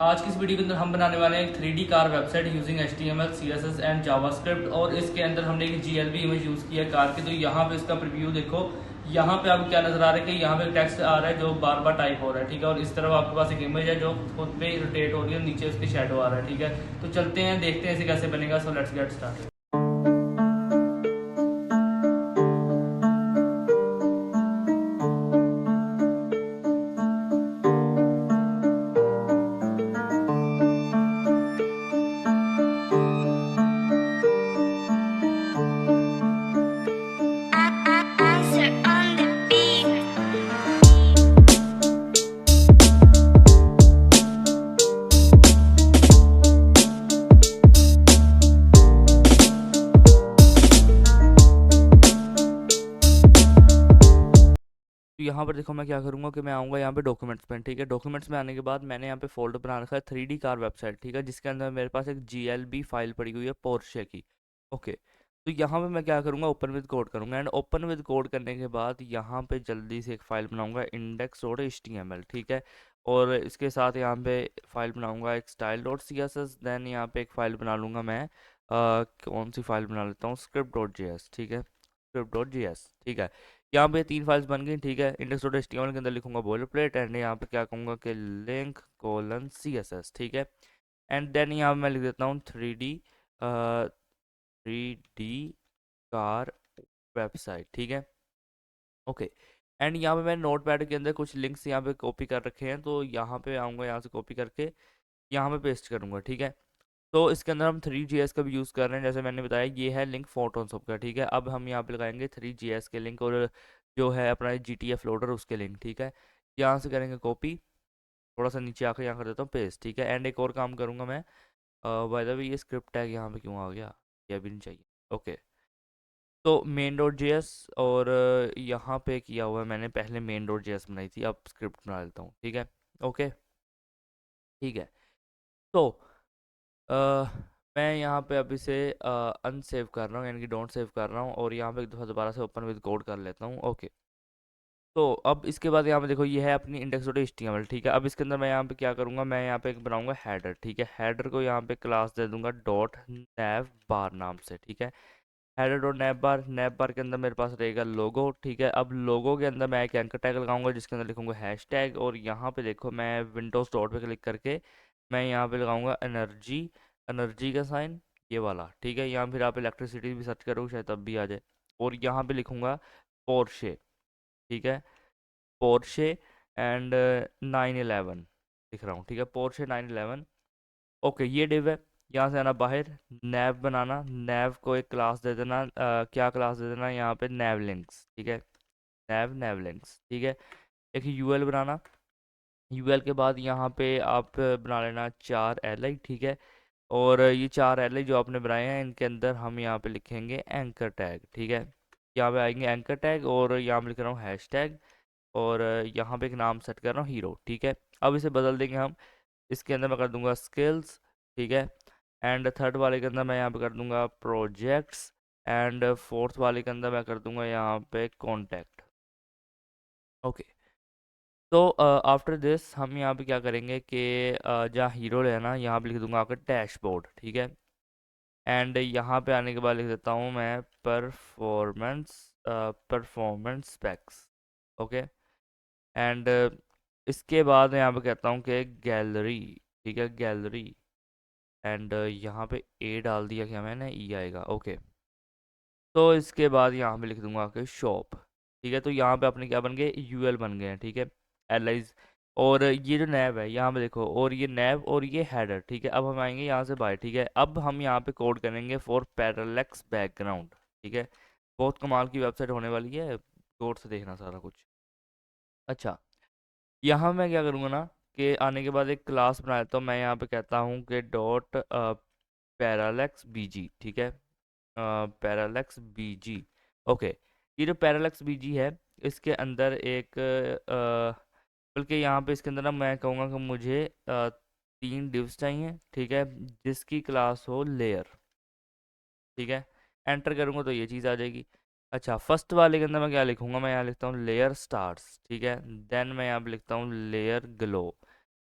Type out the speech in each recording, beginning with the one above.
आज की इस वीडियो के अंदर हम बनाने वाले हैं एक 3D car website using HTML, CSS and JavaScript. और इसके अंदर हमने एक GLB इमेज यूज़ किया है कार की। तो यहाँ पे इसका प्रीव्यू देखो। यहाँ पे आपको क्या नजर आ रहा है कि यहाँ पे टेक्स्ट आ रहा है जो बार बार टाइप हो रहा है, ठीक है। और इस तरफ आपके पास एक इमेज है जो खुद पे रोटेट हो रही है, नीचे उसके शेडो आ रहा है, ठीक है। तो चलते हैं, देखते हैं इसे कैसे बनेगा। So let's get started. Answer on the beat. तो यहाँ पर देखो मैं क्या करूँगा कि मैं आऊँगा यहाँ पे डॉक्यूमेंट्स में, ठीक है। डॉक्यूमेंट्स में आने के बाद मैंने यहाँ पे फोल्डर बना रखा है 3D कार वेबसाइट, ठीक है, जिसके अंदर मेरे पास एक GLB फाइल पड़ी हुई है पोर्शे की। ओके, तो यहाँ पे मैं क्या करूँगा, ओपन विद कोड करूँगा। एंड ओपन विद कोड करने के बाद यहाँ पे जल्दी से एक फ़ाइल बनाऊँगा index.html, ठीक है। और इसके साथ यहाँ पे फाइल बनाऊँगा एक style.css। देन यहाँ पे एक फ़ाइल बना लूँगा मैं, कौन सी फाइल बना लेता हूँ, script.js, ठीक है, script.js, ठीक है। यहाँ पे 3 फाइल्स बन गई, ठीक है। index.html के अंदर लिखूंगा बॉयलर प्लेट, एंड यहाँ पे क्या कहूँगा कि लिंक कोलन CSS, ठीक है। एंड देन यहाँ पे मैं लिख देता हूँ 3D कार वेबसाइट, ठीक है। ओके, एंड यहाँ पे मैंने नोट पैड के अंदर कुछ लिंक्स यहाँ पे कॉपी कर रखे हैं, तो यहाँ पे आऊँगा, यहाँ से कॉपी करके यहाँ पे पेस्ट करूँगा, ठीक है। तो इसके अंदर हम 3GS का भी यूज़ कर रहे हैं, जैसे मैंने बताया ये है लिंक फोटोशॉप का, ठीक है। अब हम यहाँ पे लगाएंगे 3GS के लिंक, और जो है अपना GTF लोडर उसके लिंक, ठीक है। यहाँ से करेंगे कॉपी, थोड़ा सा नीचे आकर यहाँ कर देता हूँ पेस्ट, ठीक है। एंड एक और काम करूँगा मैं, बाय द वे ये स्क्रिप्ट टैग यहाँ पे क्यों आ गया, ये भी नहीं चाहिए। ओके, तो main.js, और यहाँ पे किया हुआ है मैंने, पहले main.js बनाई थी, अब स्क्रिप्ट बना लेता हूँ, ठीक है। ओके, ठीक है। तो अ, मैं यहाँ पे अभी से अनसेव कर रहा हूँ, यानी कि डोंट सेव कर रहा हूँ, और यहाँ पे एक दफ़ा दोबारा से ओपन विद कोड कर लेता हूँ। ओके, तो अब इसके बाद यहाँ पे देखो ये है अपनी index.html, ठीक है। अब इसके अंदर मैं यहाँ पे क्या करूँगा, मैं यहाँ पे एक बनाऊँगा हेडर, ठीक है। हेडर को यहाँ पे क्लास दे दूंगा डॉट नैव बार नाम से, ठीक है। हेडर डॉट नैव बार के अंदर मेरे पास रहेगा लोगो, ठीक है। अब लोगो के अंदर मैं एक एंकर टैग लगाऊंगा जिसके अंदर लिखूंगा हैश टैग, और यहाँ पे देखो मैं विंडोज़ डॉट पे क्लिक करके मैं यहाँ पे लगाऊंगा एनर्जी, एनर्जी का साइन, ये वाला, ठीक है। यहाँ फिर आप इलेक्ट्रिसिटी भी सर्च करोगे शायद तब भी आ जाए, और यहाँ पे लिखूंगा पोर्शे, ठीक है, पोर्शे एंड 911 लिख रहा हूँ, ठीक है, पोर्शे 911। ओके, ये डिव है। यहाँ से आना बाहर, नैव बनाना, नैव को एक क्लास दे देना, क्या क्लास दे देना यहाँ पे, नैव लिंक्स, ठीक है, नैव लिंक्स, ठीक है। एक यूएल बनाना, यूएल के बाद यहाँ पे आप बना लेना 4 li, ठीक है। और ये 4 li जो आपने बनाए हैं इनके अंदर हम यहाँ पे लिखेंगे एंकर टैग, ठीक है। यहाँ पे आएंगे एंकर टैग, और यहाँ पे लिख रहा हूँ हैश टैग, और यहाँ पे एक नाम सेट कर रहा हूँ हीरो, ठीक है। अब इसे बदल देंगे हम, इसके अंदर मैं कर दूंगा स्किल्स, ठीक है। एंड थर्ड वाले के अंदर मैं यहाँ पे कर दूंगा प्रोजेक्ट्स, एंड फोर्थ वाले के अंदर मैं कर दूंगा यहाँ पे कॉन्टैक्ट। ओके, तो आफ्टर दिस हम यहाँ पे क्या करेंगे कि जहाँ हीरो लेना यहाँ पे लिख दूंगा आपका डैशबोर्ड, ठीक है। एंड यहाँ पे आने के बाद लिख देता हूँ मैं performance, performance specs, okay. And इसके बाद मैं यहाँ पे कहता हूँ कि गैलरी, ठीक है, गैलरी। एंड यहाँ पे ए डाल दिया क्या मैंने, ई आएगा, ओके। तो इसके बाद यहाँ पे लिख दूंगा कि शॉप, ठीक है। तो यहाँ पे अपने क्या बन गए, यूएल बन गए हैं, ठीक है, एलाइज। और ये जो नैब है यहाँ पे देखो, और ये नैब और ये हेडर, ठीक है। अब हम आएंगे यहाँ से बाहर, ठीक है। अब हम यहाँ पे कोड करेंगे फॉर पैरालेक्स बैकग्राउंड, ठीक है। बहुत कमाल की वेबसाइट होने वाली है, गौर से देखना सारा कुछ। अच्छा, यहाँ मैं क्या करूँगा ना, कि आने के बाद एक क्लास बना लेता हूँ, मैं यहाँ पे कहता हूँ कि डॉट पैरालेक्स बीजी, ठीक है, पैरालेक्स बीजी। ओके, ये जो पैरालेक्स बीजी है इसके अंदर एक बल्कि यहाँ पे इसके अंदर ना मैं कहूँगा कि मुझे 3 डिव्स चाहिए, ठीक है, जिसकी क्लास हो लेयर, ठीक है। एंटर करूँगा तो ये चीज़ आ जाएगी। अच्छा, फर्स्ट वाले के अंदर मैं क्या लिखूँगा, मैं यहाँ लिखता हूँ लेयर स्टार्स, ठीक है। देन मैं यहाँ पे लिखता हूँ लेयर ग्लो,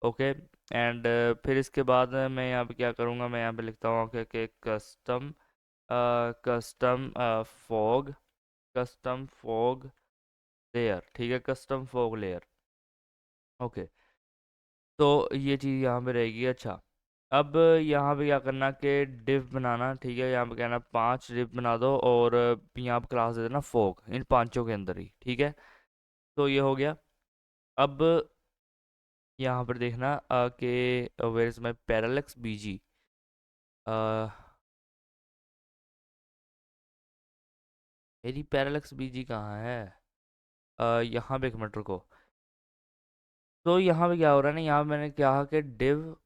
ओके। एंड फिर इसके बाद मैं यहाँ पे क्या करूँगा, मैं यहाँ पे लिखता हूँ कि custom custom fog custom fog layer, ठीक है, कस्टम फॉग लेयर। ओके, तो ये चीज़ यहाँ पे रहेगी। अच्छा, अब यहाँ पे क्या करना कि डिव बनाना, ठीक है, यहाँ पे कहना 5 डिव बना दो और यहाँ पे क्लास दे देना फॉग इन पांचों के अंदर ही, ठीक है। तो ये हो गया। अब यहाँ पर देखना कि वेयर इज माई पैरालेक्स बीजी, मेरी पैरालेक्स बीजी कहाँ है? यहाँ पे एक मिनट रुको। तो यहाँ पे क्या हो रहा है ना, यहाँ पे मैंने कहा कि डिव,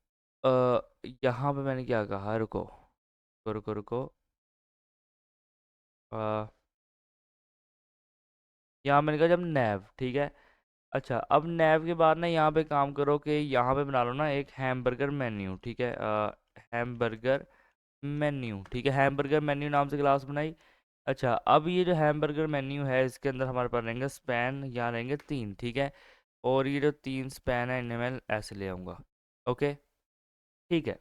यहाँ पे मैंने क्या कहा, रुको रुको रुको रुको, अ, यहाँ मैंने कहा जब नैव, ठीक है। अच्छा, अब नैव के बाद ना यहाँ पे काम करो कि यहाँ पे बना लो ना एक हैमबर्गर मेन्यू, ठीक है, हैमबर्गर मेन्यू, ठीक है, हैमबर्गर मेन्यू नाम से क्लास बनाई। अच्छा, अब ये जो हैमबर्गर मेन्यू है इसके अंदर हमारे पास रहेंगे स्पैन, यहाँ रहेंगे 3, ठीक है, और ये जो 3 स्पैन है इन्हें मैं ऐसे ले आऊँगा। ओके, ठीक है।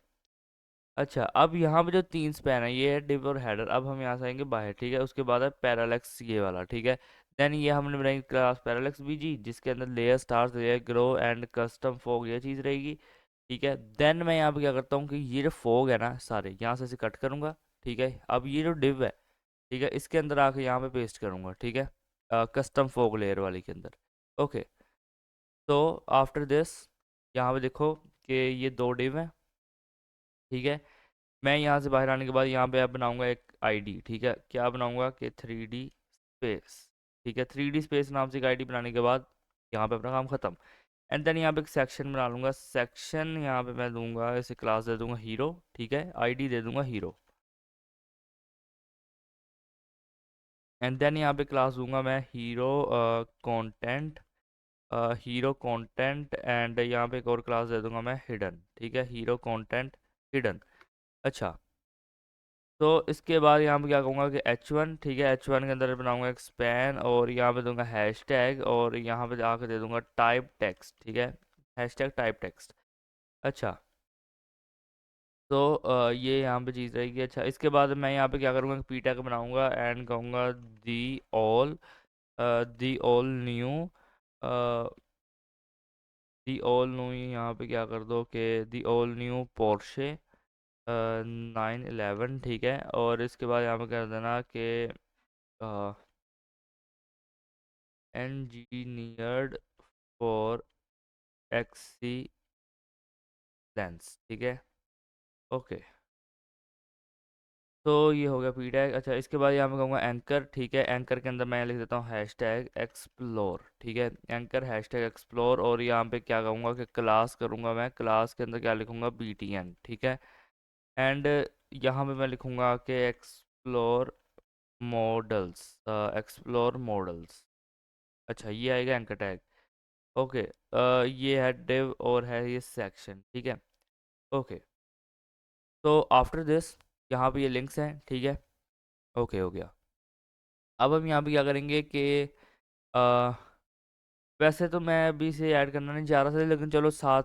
अच्छा, अब यहाँ पे जो 3 स्पैन है ये है डिव और हेडर। अब हम यहाँ से आएंगे बाहर, ठीक है, उसके बाद है पैरालेक्स ये वाला, ठीक है। देन ये हमने बनाई क्लास पैरालेक्स बीजी जिसके अंदर layer stars layer grow and custom fog ये चीज़ रहेगी, ठीक है। देन मैं यहाँ पे क्या करता हूँ कि ये जो फोग है ना सारे यहाँ से इसे कट करूँगा, ठीक है। अब ये जो डिव है, ठीक है, इसके अंदर आके यहाँ पे पेस्ट करूँगा, ठीक है, कस्टम फोग लेयर वाली के अंदर। ओके, तो आफ्टर दिस यहाँ पे देखो कि ये 2 डिव हैं, ठीक है। मैं यहाँ से बाहर आने के बाद यहाँ पे अब बनाऊंगा एक आईडी, ठीक है, क्या बनाऊंगा कि 3D स्पेस, ठीक है, 3D स्पेस नाम से एक आईडी बनाने के बाद यहाँ पे अपना काम खत्म। एंड देन यहाँ पे एक सेक्शन बना लूंगा, सेक्शन यहाँ पे मैं दूंगा, इसे क्लास दे दूंगा हीरो, ठीक है, आईडी दे दूंगा हीरो। एंड देन यहाँ पे क्लास दूंगा मैं hero content, hero content, and यहाँ पे एक और क्लास दे दूंगा मैं हिडन, ठीक है, हीरो कंटेंट हिडन। अच्छा, तो इसके बाद यहाँ पे क्या कहूँगा कि H1, ठीक है, H1 के अंदर बनाऊंगा एक स्पैन और यहाँ पे दूंगा हैश टैग और यहाँ पे आके दे दूंगा टाइप टेक्स्ट, ठीक है, हैश टैग टाइप टेक्स्ट। अच्छा, तो ये यहाँ पे चीज़ रहेगी। अच्छा, इसके बाद मैं यहाँ पे क्या करूँगा, पी टैग बनाऊंगा एंड कहूँगा the all new, the all new, यहाँ पे क्या कर दो कि दी ऑल न्यू पोर्शे 911, ठीक है, और इसके बाद यहाँ पे कर देना कि engineered for excellence, ठीक है। ओके, तो ये हो गया पी टैग। अच्छा, इसके बाद यहाँ पे कहूँगा एंकर, ठीक है, एंकर के अंदर मैं लिख देता हूँ हैश टैग एक्सप्लोर, ठीक है, एंकर हैश टैग एक्सप्लोर, और यहाँ पे क्या कहूँगा कि क्लास करूँगा मैं, क्लास के अंदर क्या लिखूँगा BTN, ठीक है। एंड यहाँ पे मैं लिखूँगा कि मॉडल्स एक्सप्लोर मॉडल्स। अच्छा, ये आएगा एंकर टैग। ओके, ये है डिव और है ये सेक्शन, ठीक है। ओके, तो आफ्टर दिस यहाँ पे ये लिंक्स हैं, ठीक है। ओके, हो गया। अब हम यहाँ पे क्या करेंगे कि अ, वैसे तो मैं अभी इसे ऐड करना नहीं चाह रहा था, लेकिन चलो साथ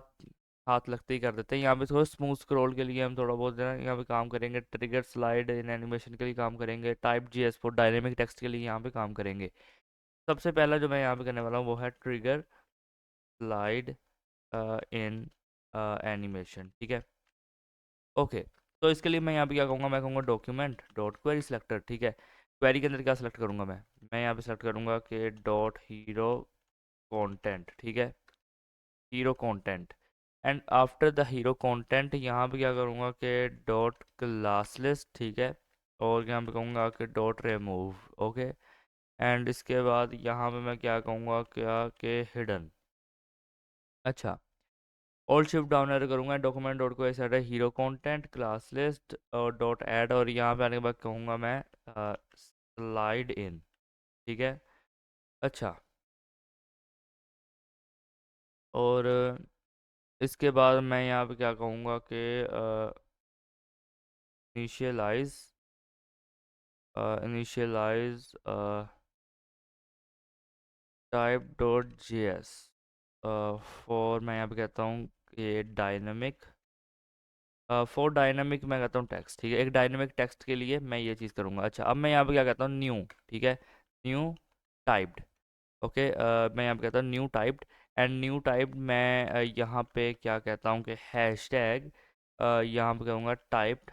हाथ लगते ही कर देते हैं। यहाँ पे थोड़ा स्मूथ स्क्रॉल के लिए हम थोड़ा बहुत जो है यहाँ पे काम करेंगे, ट्रिगर स्लाइड इन एनिमेशन के लिए काम करेंगे, type GS for dynamic text के लिए यहाँ पे काम करेंगे। सबसे पहला जो मैं यहाँ पे करने वाला हूँ वो है ट्रिगर स्लाइड इन एनिमेशन, ठीक है। ओके, तो इसके लिए मैं यहाँ पे क्या कहूँगा, मैं कहूँगा डॉक्यूमेंट डॉट क्वेरी सिलेक्टर, ठीक है। क्वेरी के अंदर क्या सेलेक्ट करूँगा मैं यहाँ पे सेलेक्ट करूँगा कि डॉट हीरो कंटेंट, ठीक है, hero content. And after the hero content यहाँ पे क्या करूँगा कि डॉट क्लास लिस्ट, ठीक है, और यहाँ पे कहूँगा कि डॉट रिमूव। ओके, एंड इसके बाद यहाँ पे मैं क्या कहूँगा क्या कि हिडन। अच्छा, ऑल शिफ्ट डाउन एरो करूंगा, डॉक्यूमेंट डॉट को ऐसा हीरो कंटेंट क्लास लिस्ट और डॉट ऐड, और यहाँ पे आने के बाद कहूँगा मैं स्लाइड इन, ठीक है। अच्छा, और इसके बाद मैं यहाँ पे क्या कहूँगा कि initialize initialize type dot JS for, मैं यहाँ पे कहता हूँ ये डायनामिक फॉर डायनामिक मैं कहता हूँ टेक्स्ट, ठीक है। एक डायनामिक टेक्स्ट के लिए मैं ये चीज़ करूँगा। अच्छा, अब मैं यहाँ पे क्या कहता हूँ, न्यू, ठीक है, न्यू टाइप्ड। ओके, मैं यहाँ पे कहता हूँ new typed. And new typed मैं यहाँ पे क्या कहता हूँ कि हैशटैग यहाँ पे कहूँगा टाइप्ड,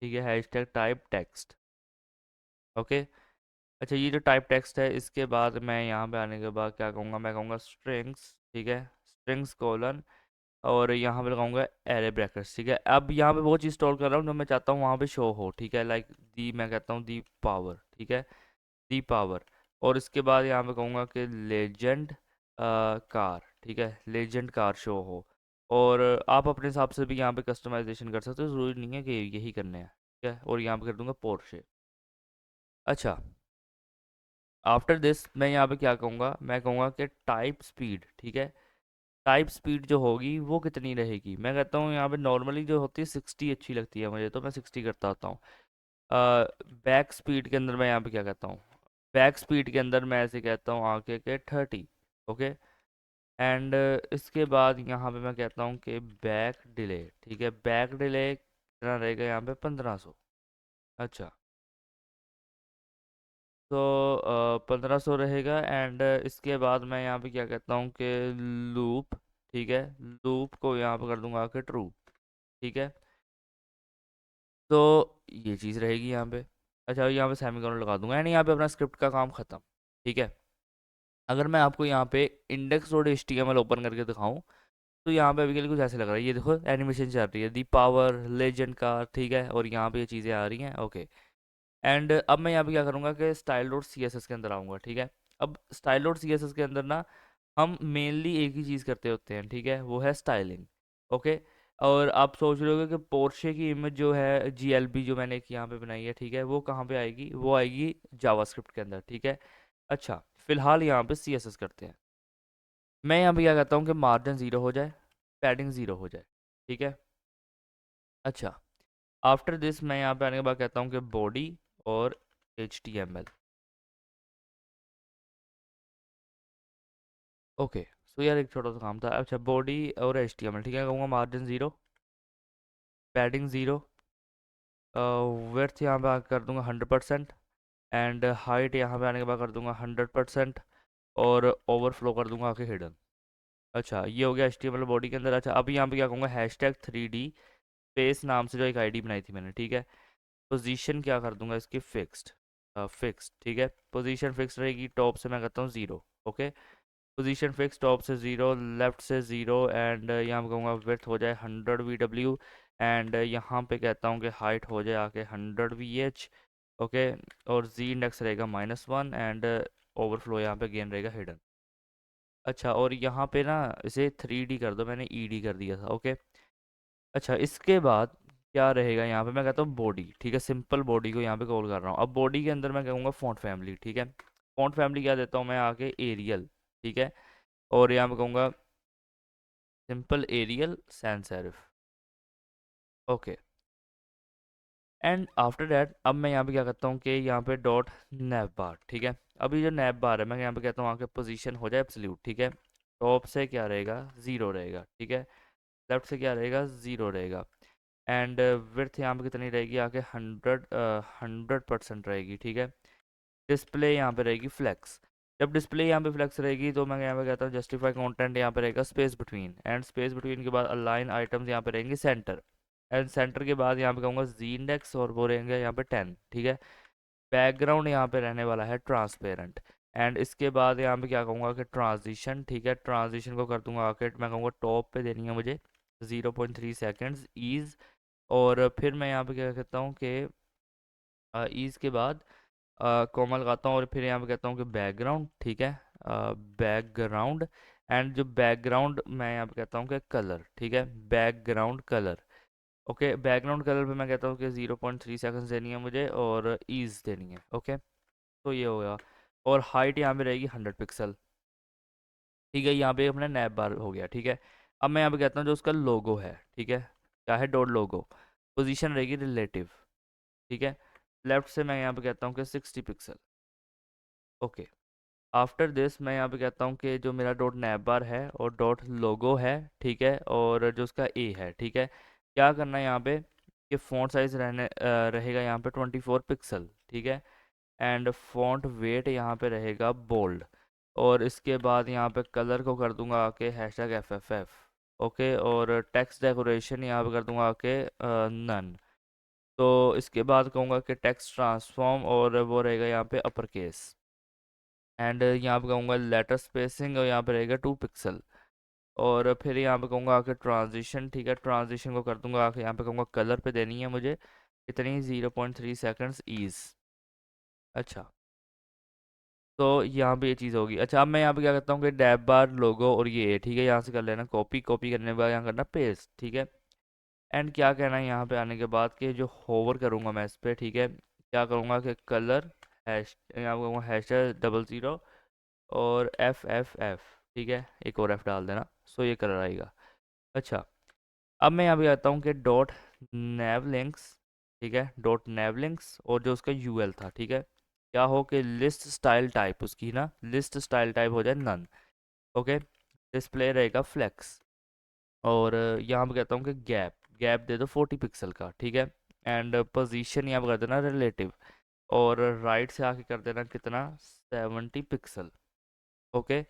ठीक है, हैशटैग टाइप टेक्स्ट। ओके। अच्छा, ये जो टाइप टेक्स्ट है, इसके बाद मैं यहाँ पे आने के बाद क्या कहूँगा, मैं कहूँगा स्ट्रिंग्स, ठीक है, स्ट्रिंग्स कोलन, और यहाँ पे लगाऊंगा एरे ब्रैकेट्स, ठीक है। अब यहाँ पे वो चीज़ स्टोर कर रहा हूँ जो मैं चाहता हूँ वहाँ पे शो हो, ठीक है, लाइक दी, मैं कहता हूँ दी पावर, ठीक है, दी पावर। और इसके बाद यहाँ पे कहूँगा कि लेजेंड कार, ठीक है, लेजेंड कार शो हो। और आप अपने हिसाब से भी यहाँ पे कस्टमाइजेशन कर सकते हो, ज़रूरी नहीं है कि यही करने हैं, ठीक है। और यहाँ पे कर दूंगा पोर्शे। अच्छा, आफ्टर दिस मैं यहाँ पे क्या कहूँगा, मैं कहूँगा कि टाइप स्पीड, ठीक है, टाइप स्पीड जो होगी वो कितनी रहेगी। मैं कहता हूँ यहाँ पे नॉर्मली जो होती है 60 अच्छी लगती है मुझे, तो मैं 60 करता होता हूँ। बैक स्पीड के अंदर मैं यहाँ पे क्या कहता हूँ, बैक स्पीड के अंदर मैं ऐसे कहता हूँ आके के 30। ओके। एंड इसके बाद यहाँ पे मैं कहता हूँ कि बैक डिले, ठीक है, बैक डिले कितना रहेगा यहाँ पे 1500। अच्छा, तो 1500 रहेगा। एंड इसके बाद मैं यहाँ पे क्या कहता हूँ कि लूप, ठीक है, लूप को यहाँ पे कर दूंगा कि ट्रू, ठीक है। तो ये चीज़ रहेगी यहाँ पे। अच्छा, यहाँ पे सेमीकोलन लगा दूंगा, यानी यहाँ पे अपना स्क्रिप्ट का काम खत्म, ठीक है। अगर मैं आपको यहाँ पे इंडेक्स डॉट HTML ओपन करके दिखाऊं, तो यहाँ पे अभी के लिए कुछ ऐसे लग रहा है। ये देखो एनिमेशन चल रही है, दी पावर, लेजेंड का, ठीक है, और यहाँ पे ये चीज़ें आ रही हैं। ओके। एंड अब मैं यहाँ पे क्या करूँगा कि स्टाइल डॉट CSS के अंदर आऊँगा, ठीक है। अब स्टाइल डॉट CSS के अंदर ना हम मेनली एक ही चीज़ करते होते हैं, ठीक है, वो है स्टाइलिंग। ओके। और आप सोच रहे होगे कि पोर्शे की इमेज जो है GLB जो मैंने एक यहाँ पे बनाई है, ठीक है, वो कहाँ पे आएगी, वो आएगी जावास्क्रिप्ट के अंदर, ठीक है। अच्छा, फिलहाल यहाँ पे CSS करते हैं। मैं यहाँ पे क्या कहता हूँ कि मार्जिन 0 हो जाए, पैडिंग 0 हो जाए, ठीक है। अच्छा, आफ्टर दिस मैं यहाँ पे आने के बाद कहता हूँ कि बॉडी और HTML। ओके, सो यार एक छोटा सा काम था। अच्छा, बॉडी और HTML, ठीक है, कहूँगा मार्जिन 0, पैडिंग 0, विड्थ यहाँ पे आके कर दूंगा 100%, एंड हाइट यहाँ पे आने के बाद कर दूंगा 100%, और ओवरफ्लो कर दूंगा आके हिडन। अच्छा, ये हो गया HTML बॉडी के अंदर। अच्छा, अब यहाँ पे क्या कहूँगा, हैशटैग 3D स्पेस नाम से जो एक आईडी बनाई थी मैंने, ठीक है। पोजीशन क्या कर दूंगा इसकी, फिक्स्ड, फिक्स्ड, ठीक है, पोजीशन फिक्स रहेगी। टॉप से मैं करता हूँ 0। ओके, पोजीशन फिक्स, टॉप से 0, लेफ्ट से 0, एंड यहाँ पे कहूँगा विड्थ हो जाए 100 VW, एंड यहाँ पे कहता हूँ कि हाइट हो जाए आके 100 VH। ओके। और Z इंडेक्स रहेगा -1, एंड ओवरफ्लो यहाँ पे गेन रहेगा हिडन। अच्छा, और यहाँ पे ना इसे 3D कर दो, मैंने ED कर दिया था। ओके। अच्छा, इसके बाद क्या रहेगा, यहाँ पे मैं कहता हूँ बॉडी, ठीक है, सिंपल बॉडी को यहाँ पे कॉल कर रहा हूँ। अब बॉडी के अंदर मैं कहूँगा फॉन्ट फैमिली, ठीक है, फॉन्ट फैमिली क्या देता हूँ मैं आके, एरियल, ठीक है, और यहाँ पे कहूँगा simple Arial sans serif. Okay. And after that अब मैं यहाँ पे क्या करता हूँ कि यहाँ पे डॉट नैप बार, ठीक है। अभी जो नैप बार है मैं यहाँ पे कहता हूँ आके पोजीशन हो जाए एब्सोल्यूट, ठीक है। टॉप से क्या रहेगा, 0 रहेगा, ठीक है। लेफ्ट से क्या रहेगा, 0 रहेगा। एंड विड्थ यहाँ पे कितनी रहेगी आके 100% रहेगी, ठीक है। डिस्प्ले यहाँ पे रहेगी फ्लेक्स। जब डिस्प्ले यहाँ पे फ्लेक्स रहेगी तो मैं यहाँ पे कहता हूँ जस्टिफाई कंटेंट, यहाँ पे रहेगा space between, and space between के बाद अलाइन आइटम्स यहाँ पे रहेंगे सेंटर, एंड सेंटर के बाद यहाँ पे कहूँगा जी इंडेक्स, और वो रहेंगे यहाँ पे 10, ठीक है। बैकग्राउंड यहाँ पे रहने वाला है ट्रांसपेरेंट, एंड इसके बाद यहाँ पे क्या कहूँगा कि ट्रांजिशन, ठीक है, ट्रांजिशन को कर दूंगा आके, मैं कहूँगा टॉप पे देनी है मुझे 0.3 सेकेंड्स ईज। और फिर मैं यहाँ पे क्या कहता हूँ कि ईज के बाद कोमल लगाता हूँ, और फिर यहाँ पे कहता हूँ कि बैकग्राउंड, ठीक है, बैकग्राउंड। एंड जो बैकग्राउंड मैं यहाँ पे कहता हूँ कि कलर, ठीक है, background colour. Okay, background colour पे मैं कहता हूँ कि 0.3 सेकंड्स देनी है मुझे, और ईज देनी है। ओके, तो ये हो गया। और हाइट यहाँ पे रहेगी 100 पिक्सल, ठीक है। यहाँ पे अपना नैप बार हो गया, ठीक है। अब मैं यहाँ पे कहता हूँ जो उसका लोगो है, ठीक है, क्या है, डॉट लोगो, पोजीशन रहेगी रिलेटिव, ठीक है। लेफ्ट से मैं यहाँ पे कहता हूँ कि 60 पिक्सल। ओके। आफ्टर दिस मैं यहाँ पे कहता हूँ कि जो मेरा डॉट नैप बार है और डॉट लोगो है, ठीक है, और जो उसका ए है, ठीक है, क्या करना है यहाँ पे कि फ़ॉन्ट साइज रहेगा यहाँ पे 24 पिक्सल, ठीक है, एंड फॉन्ट वेट यहाँ पे रहेगा बोल्ड। और इसके बाद यहाँ पे कलर को कर दूंगा आके हैशटैग FFF, ओके, और टेक्स्ट डेकोरेशन यहाँ पे कर दूंगा आके नन। तो इसके बाद कहूँगा कि टेक्स्ट ट्रांसफॉर्म और वो रहेगा यहाँ पे अपर केस, एंड यहाँ पे कहूँगा लेटर स्पेसिंग और यहाँ पे रहेगा 2 पिक्सल। और फिर यहाँ पे कहूँगा आके ट्रांजिशन, ठीक है, ट्रांजिशन को कर दूंगा आके यहाँ पे कहूँगा कलर पे देनी है मुझे कितनी 0.3 सेकेंड्स ईज। अच्छा, तो यहाँ पे ये चीज़ होगी। अच्छा, अब मैं यहाँ पे क्या करता हूँ कि डैब बार लोगो और ये ठीक है यहाँ से कर लेना कॉपी, कॉपी करने के बाद यहाँ करना पेस्ट, ठीक है, एंड क्या कहना है यहाँ पे आने के बाद कि जो होवर करूँगा मैं इस पर, ठीक है, क्या करूँगा कि कलर हैश यहाँ कहूँगा #00 और FFF, ठीक है, एक और F डाल देना, सो ये कलर आएगा। अच्छा, अब मैं यहाँ पे आता हूँ कि डॉट नैव लिंक्स, ठीक है, डॉट नैव लिंक्स और जो उसका यूएल था, ठीक है, क्या हो कि लिस्ट स्टाइल टाइप उसकी ना लिस्ट स्टाइल टाइप हो जाए नन, ओके, डिस्प्ले रहेगा फ्लेक्स। और यहाँ पे कहता हूँ कि गैप गैप दे दो 40 पिक्सल का, ठीक है, एंड पोजीशन यहाँ पे कर देना रिलेटिव, और राइट से आके कर देना कितना 70 पिक्सल, ओके।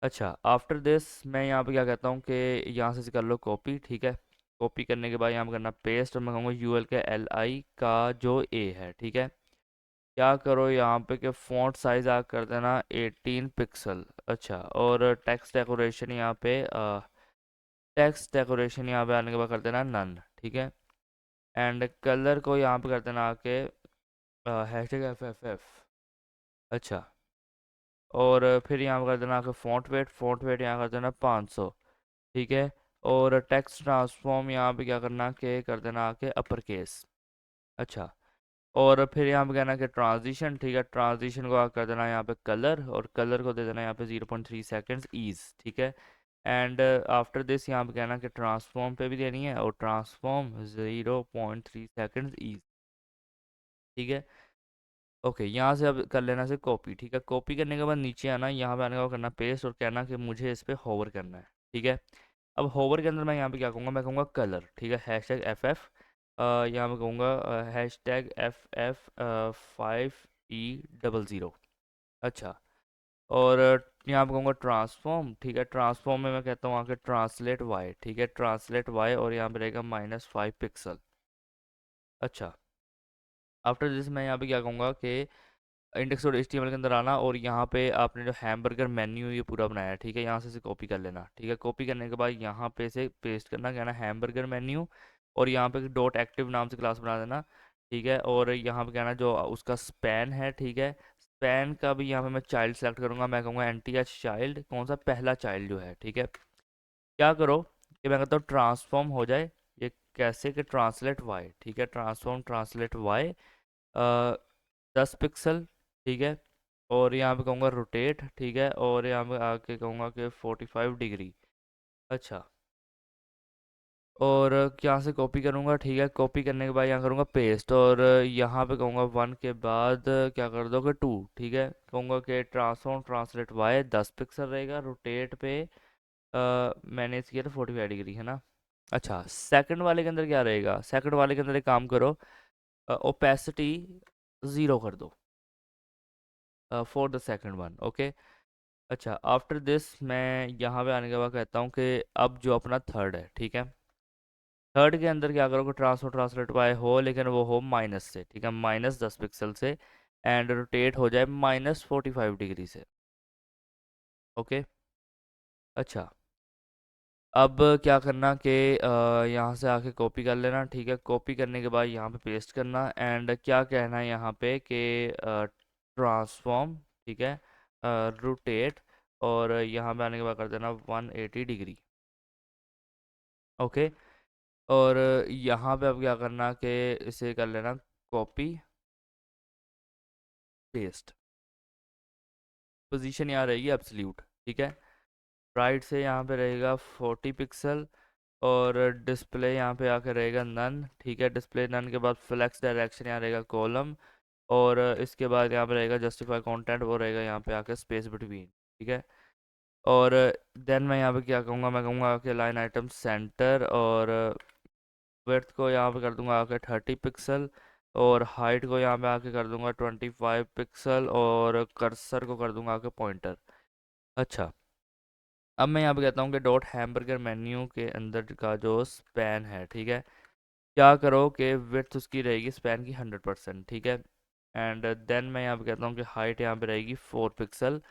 अच्छा, आफ्टर दिस मैं यहाँ पे क्या कहता हूँ कि यहाँ से कर लो कॉपी, ठीक है, कॉपी करने के बाद यहाँ पे करना पेस्ट, और मैं कहूँगा यूएल के LI का जो ए है, ठीक है, क्या करो यहाँ पे कि फ़ॉन्ट साइज आप कर देना 18 पिक्सल। अच्छा, और टेक्स्ट डेकोरेशन यहाँ पे आने के बाद कर देना नन, ठीक है, एंड कलर को यहाँ पे कर देना आके हैशटैग FFF। अच्छा, और फिर यहाँ पे कर देना आके फ़ॉन्ट वेट यहाँ कर देना 500, ठीक है, और टेक्स्ट ट्रांसफॉर्म यहाँ पे क्या करना कि कर देना आके अपर केस। अच्छा, और फिर यहाँ पे कहना कि ट्रांजिशन, ठीक है, ट्रांजिशन को आप कर देना यहाँ पे कलर, और कलर को दे देना यहाँ पे 0.3 सेकेंड्स ईज, ठीक है, एंड आफ्टर दिस यहाँ पे कहना कि ट्रांसफॉर्म पे भी देनी है और ट्रांसफॉर्म 0.3 सेकेंड्स ईज, ठीक है, ओके। यहाँ से अब कर लेना से कॉपी, ठीक है, कॉपी करने के बाद नीचे आना, यहाँ पे आने के बाद करना पेस्ट और कहना कि मुझे इस पे होवर करना है, ठीक है। अब होवर के अंदर मैं यहाँ पे क्या कहूँगा, मैं कहूँगा कलर, ठीक है, हैशटैग FF, यहाँ पे कहूँगा हैशटैग FF5E00। अच्छा, और यहाँ पे कहूँगा ट्रांसफॉर्म, ठीक है, ट्रांसफॉर्म में मैं कहता हूँ आके ट्रांसलेट वाई, ठीक है, ट्रांसलेट वाई, और यहाँ पे रहेगा -5 पिक्सल। अच्छा, आफ्टर दिस मैं यहाँ पे क्या कहूँगा कि इंडेक्स डॉट HTML के अंदर आना, और यहाँ पे आपने जो हैमबर्गर मेन्यू ये पूरा बनाया है, ठीक है, यहाँ से इसे कॉपी कर लेना, ठीक है, कॉपी करने के बाद यहाँ पे से पेस्ट करना, कहना हैमबर्गर मेन्यू, और यहाँ पे डॉट एक्टिव नाम से क्लास बना देना, ठीक है, और यहाँ पे कहना जो उसका स्पैन है, ठीक है, स्पैन का भी यहाँ पे मैं चाइल्ड सेलेक्ट करूँगा, मैं कहूँगा NTH चाइल्ड, कौन सा पहला चाइल्ड जो है, ठीक है, क्या करो कि मैं कहता हूँ ट्रांसफॉर्म हो जाए, ये कैसे कि ट्रांसलेट वाई, ठीक है, ट्रांसलेट वाई 10 पिक्सल, ठीक है, और यहाँ पे कहूँगा रोटेट, ठीक है, और यहाँ पे आके कहूँगा कि 45 डिग्री। अच्छा, और यहाँ से कॉपी करूँगा, ठीक है, कॉपी करने के बाद यहाँ करूँगा पेस्ट, और यहाँ पे कहूँगा 1 के बाद क्या कर दो कि 2, ठीक है, कहूँगा कि ट्रांसफॉर्म ट्रांसलेट वाई 10 पिक्सल रहेगा, रोटेट पे मैंने किया था 45 डिग्री, है ना। अच्छा, सेकंड वाले के अंदर क्या रहेगा, सेकंड वाले के अंदर एक काम करो, ओपेसिटी 0 कर दो for the second one, okay. अच्छा, आफ्टर दिस मैं यहाँ पे आने के बाद कहता हूँ कि अब जो अपना थर्ड है, ठीक है, थर्ड के अंदर क्या करो कि ट्रांसफर ट्रांसलेट बाय हो, लेकिन वो हो माइनस से, ठीक है, -10 पिक्सल से, एंड रोटेट हो जाए -45 डिग्री से, ओके। अच्छा, अब क्या करना कि यहाँ से आके कॉपी कर लेना, ठीक है, कॉपी करने के बाद यहाँ पे पेस्ट करना, एंड क्या कहना है यहाँ पे कि ट्रांसफॉर्म, ठीक है, रोटेट, और यहाँ पे आने के बाद कर देना 180 डिग्री, ओके। और यहाँ पे अब क्या करना कि इसे कर लेना कॉपी पेस्ट, पोजीशन यहाँ रहेगी एब्सोल्यूट, ठीक है, राइट से यहाँ पे रहेगा 40 पिक्सल, और डिस्प्ले यहाँ पे आके रहेगा नन, ठीक है, डिस्प्ले नन के बाद फ्लेक्स डायरेक्शन यहाँ रहेगा कॉलम, और इसके बाद यहाँ पे रहेगा जस्टिफाई कंटेंट, वो रहेगा यहाँ पे आके स्पेस बिटवीन, ठीक है। और देन मैं यहाँ पे क्या कहूँगा, मैं कहूँगा कि लाइन आइटम सेंटर, और विड्थ को यहाँ पे कर दूंगा आके 30 पिक्सल, और हाइट को यहाँ पे आके कर दूंगा 25 पिक्सल, और कर्सर को कर दूंगा आके पॉइंटर। अच्छा, अब मैं यहाँ पे कहता हूँ कि डॉट हैमबर्गर मेन्यू के अंदर का जो स्पैन है, ठीक है, क्या करो कि विड्थ उसकी रहेगी स्पैन की 100%, ठीक है। एंड देन मैं यहाँ पे कहता हूँ कि हाइट यहाँ पे रहेगी 4 पिक्सल,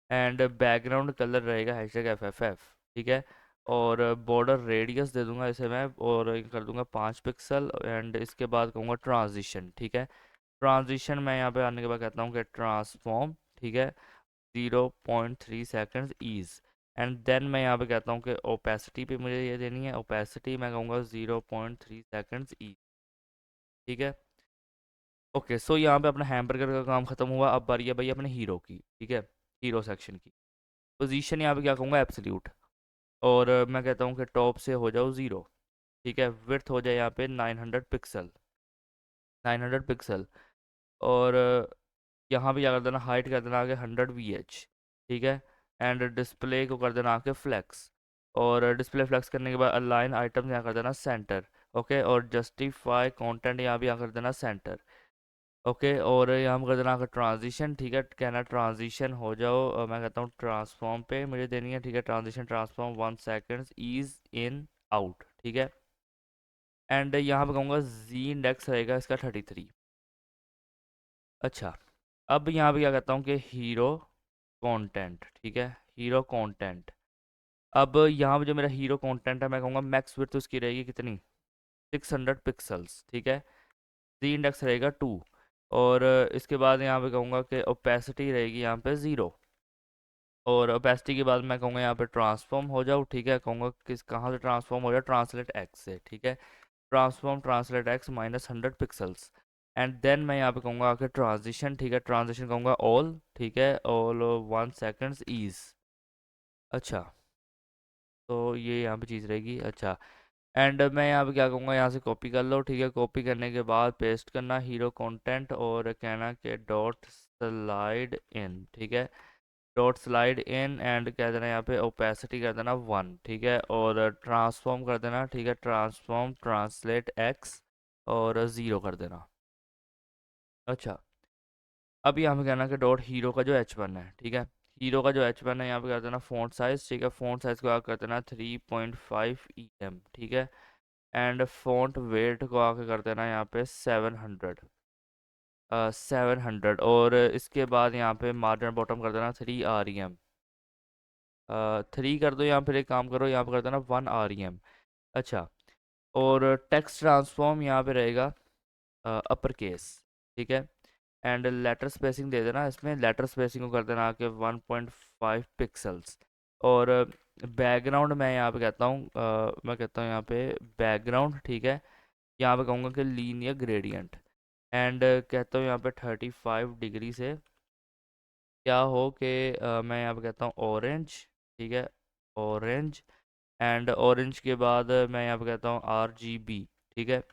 एंड बैकग्राउंड कलर रहेगा #FFF, ठीक है। और बॉर्डर रेडियस दे दूंगा इसे मैं, और ये कर दूंगा 5 पिक्सल, एंड इसके बाद कहूँगा ट्रांजिशन, ठीक है। ट्रांजिशन मैं यहाँ पे आने के बाद कहता हूँ कि ट्रांसफॉर्म, ठीक है, 0.3 सेकेंड्स ईज। एंड देन मैं यहाँ पे कहता हूँ कि ओपेसिटी पे मुझे ये देनी है, ओपेसिटी मैं कहूँगा 0.3 सेकेंड्स ईज, ठीक है। ओके, सो यहाँ पे अपना हैमबर्गर का काम खत्म हुआ। अब बारी है भाई अपने हीरो की, ठीक है, हीरो सेक्शन की। पोजीशन यहाँ पे क्या कहूँगा, एब्सोल्यूट, और मैं कहता हूँ कि टॉप से हो जाओ 0, ठीक है। विड्थ हो जाए यहाँ पे 900 पिक्सल, 900 पिक्सल, और यहाँ पे क्या कर देना, हाइट कर देना आगे 100 VH, ठीक है। एंड डिस्प्ले को कर देना आके फ्लेक्स, और डिस्प्ले फ्लेक्स करने के बाद अलाइन आइटम यहाँ कर देना सेंटर, ओके। और जस्टिफाई कंटेंट यहाँ भी यहाँ कर देना सेंटर, ओके। और यहाँ कर देना आगे ट्रांजिशन, ठीक है, कहना ट्रांजिशन हो जाओ, मैं कहता हूँ ट्रांसफॉर्म पे मुझे देनी है, ठीक है। Transition transform 1 second ease in out, ठीक है। एंड यहाँ पे कहूँगा जी इंडेक्स रहेगा इसका 33। अच्छा, अब यहाँ पे क्या कहता हूँ कि हीरो कंटेंट, ठीक है, हीरो कंटेंट। अब यहाँ पे जो मेरा हीरो कंटेंट है, मैं कहूँगा मैक्स विड्थ उसकी रहेगी कितनी, 600 पिक्सल्स, ठीक है। जी इंडेक्स रहेगा 2, और इसके बाद यहाँ पे कहूँगा कि ओपेसिटी रहेगी यहाँ पे 0, और ओपेसिटी के बाद मैं कहूँगा यहाँ पे ट्रांसफॉर्म हो जाओ, ठीक है। कहूँगा किस कहाँ से ट्रांसफॉर्म हो जाए, ट्रांसलेट एक्स से, ठीक है। Transform translate x -100 pixels, and then मैं यहाँ पे कहूँगा आके ट्रांजिशन, ठीक है। ट्रांजिशन कहूँगा ऑल, ठीक है, ऑल 1 सेकेंड्स ईज। अच्छा, तो ये यहाँ पे चीज़ रहेगी। अच्छा, एंड मैं यहाँ पे क्या कहूँगा, यहाँ से कॉपी कर लो, ठीक है। कॉपी करने के बाद पेस्ट करना हीरो कंटेंट, और कहना कि डॉट स्लाइड इन, ठीक है, डॉट स्लाइड इन, एंड कह देना यहाँ पे ओपेसिटी कर देना 1, ठीक है। और ट्रांसफॉर्म कर देना, ठीक है, ट्रांसफॉर्म ट्रांसलेट एक्स, और 0 कर देना। अच्छा, अब यहाँ पे कहना कि डॉट हीरो का जो H1 है, ठीक है, हीरो का जो H1 है यहाँ पे कर देना फ़ॉन्ट साइज़, ठीक है। फ़ॉन्ट साइज़ को आकर कर देना 3.5 ठीक है। एंड फ़ॉन्ट वेट को आके कर देना यहाँ पे 700, 700, और इसके बाद यहाँ पे मार्जिन बॉटम कर देना 3 REM, 3 कर दो, या फिर एक काम करो यहाँ पे कर देना 1 REM। अच्छा, और टेक्स्ट ट्रांसफॉर्म यहाँ पे रहेगा अपर केस, ठीक है। एंड लेटर स्पेसिंग दे देना, इसमें लेटर स्पेसिंग को कर देना आके 1.5 पिक्सल्स, और बैकग्राउंड मैं यहाँ पे कहता हूँ, मैं कहता हूँ यहाँ पे बैकग्राउंड, ठीक है। यहाँ पे कहूँगा कि लीनियर ग्रेडियंट, एंड कहता हूँ यहाँ पे 35 डिग्री से क्या हो कि मैं यहाँ पे कहता हूँ ऑरेंज, ठीक है, ऑरेंज। एंड ऑरेंज के बाद मैं यहाँ पे कहता हूँ RGB, ठीक है।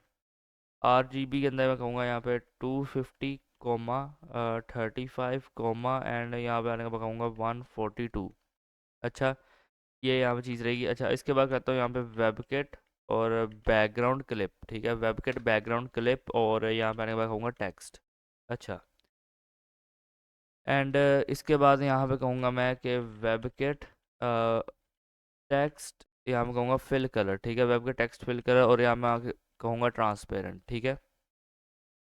RGB के अंदर मैं कहूँगा यहाँ पे 250 कोमा 35 कोमा, एंड यहाँ पे आने का कहूँगा 142। अच्छा, ये यहाँ पे चीज़ रहेगी। अच्छा, इसके बाद कहता हूँ यहाँ पे वेबकेट और बैकग्राउंड क्लिप, ठीक है, वेबकेट बैकग्राउंड क्लिप, और यहाँ पे आने के बाद कहूँगा टेक्स्ट। अच्छा, एंड इसके बाद यहाँ पे कहूँगा मैं कि वेबकेट टेक्स्ट, यहाँ पे कहूँगा फिल कलर, ठीक है, वेबकेट टेक्स्ट फिल कलर, और यहाँ मैं आगे कहूँगा ट्रांसपेरेंट, ठीक है।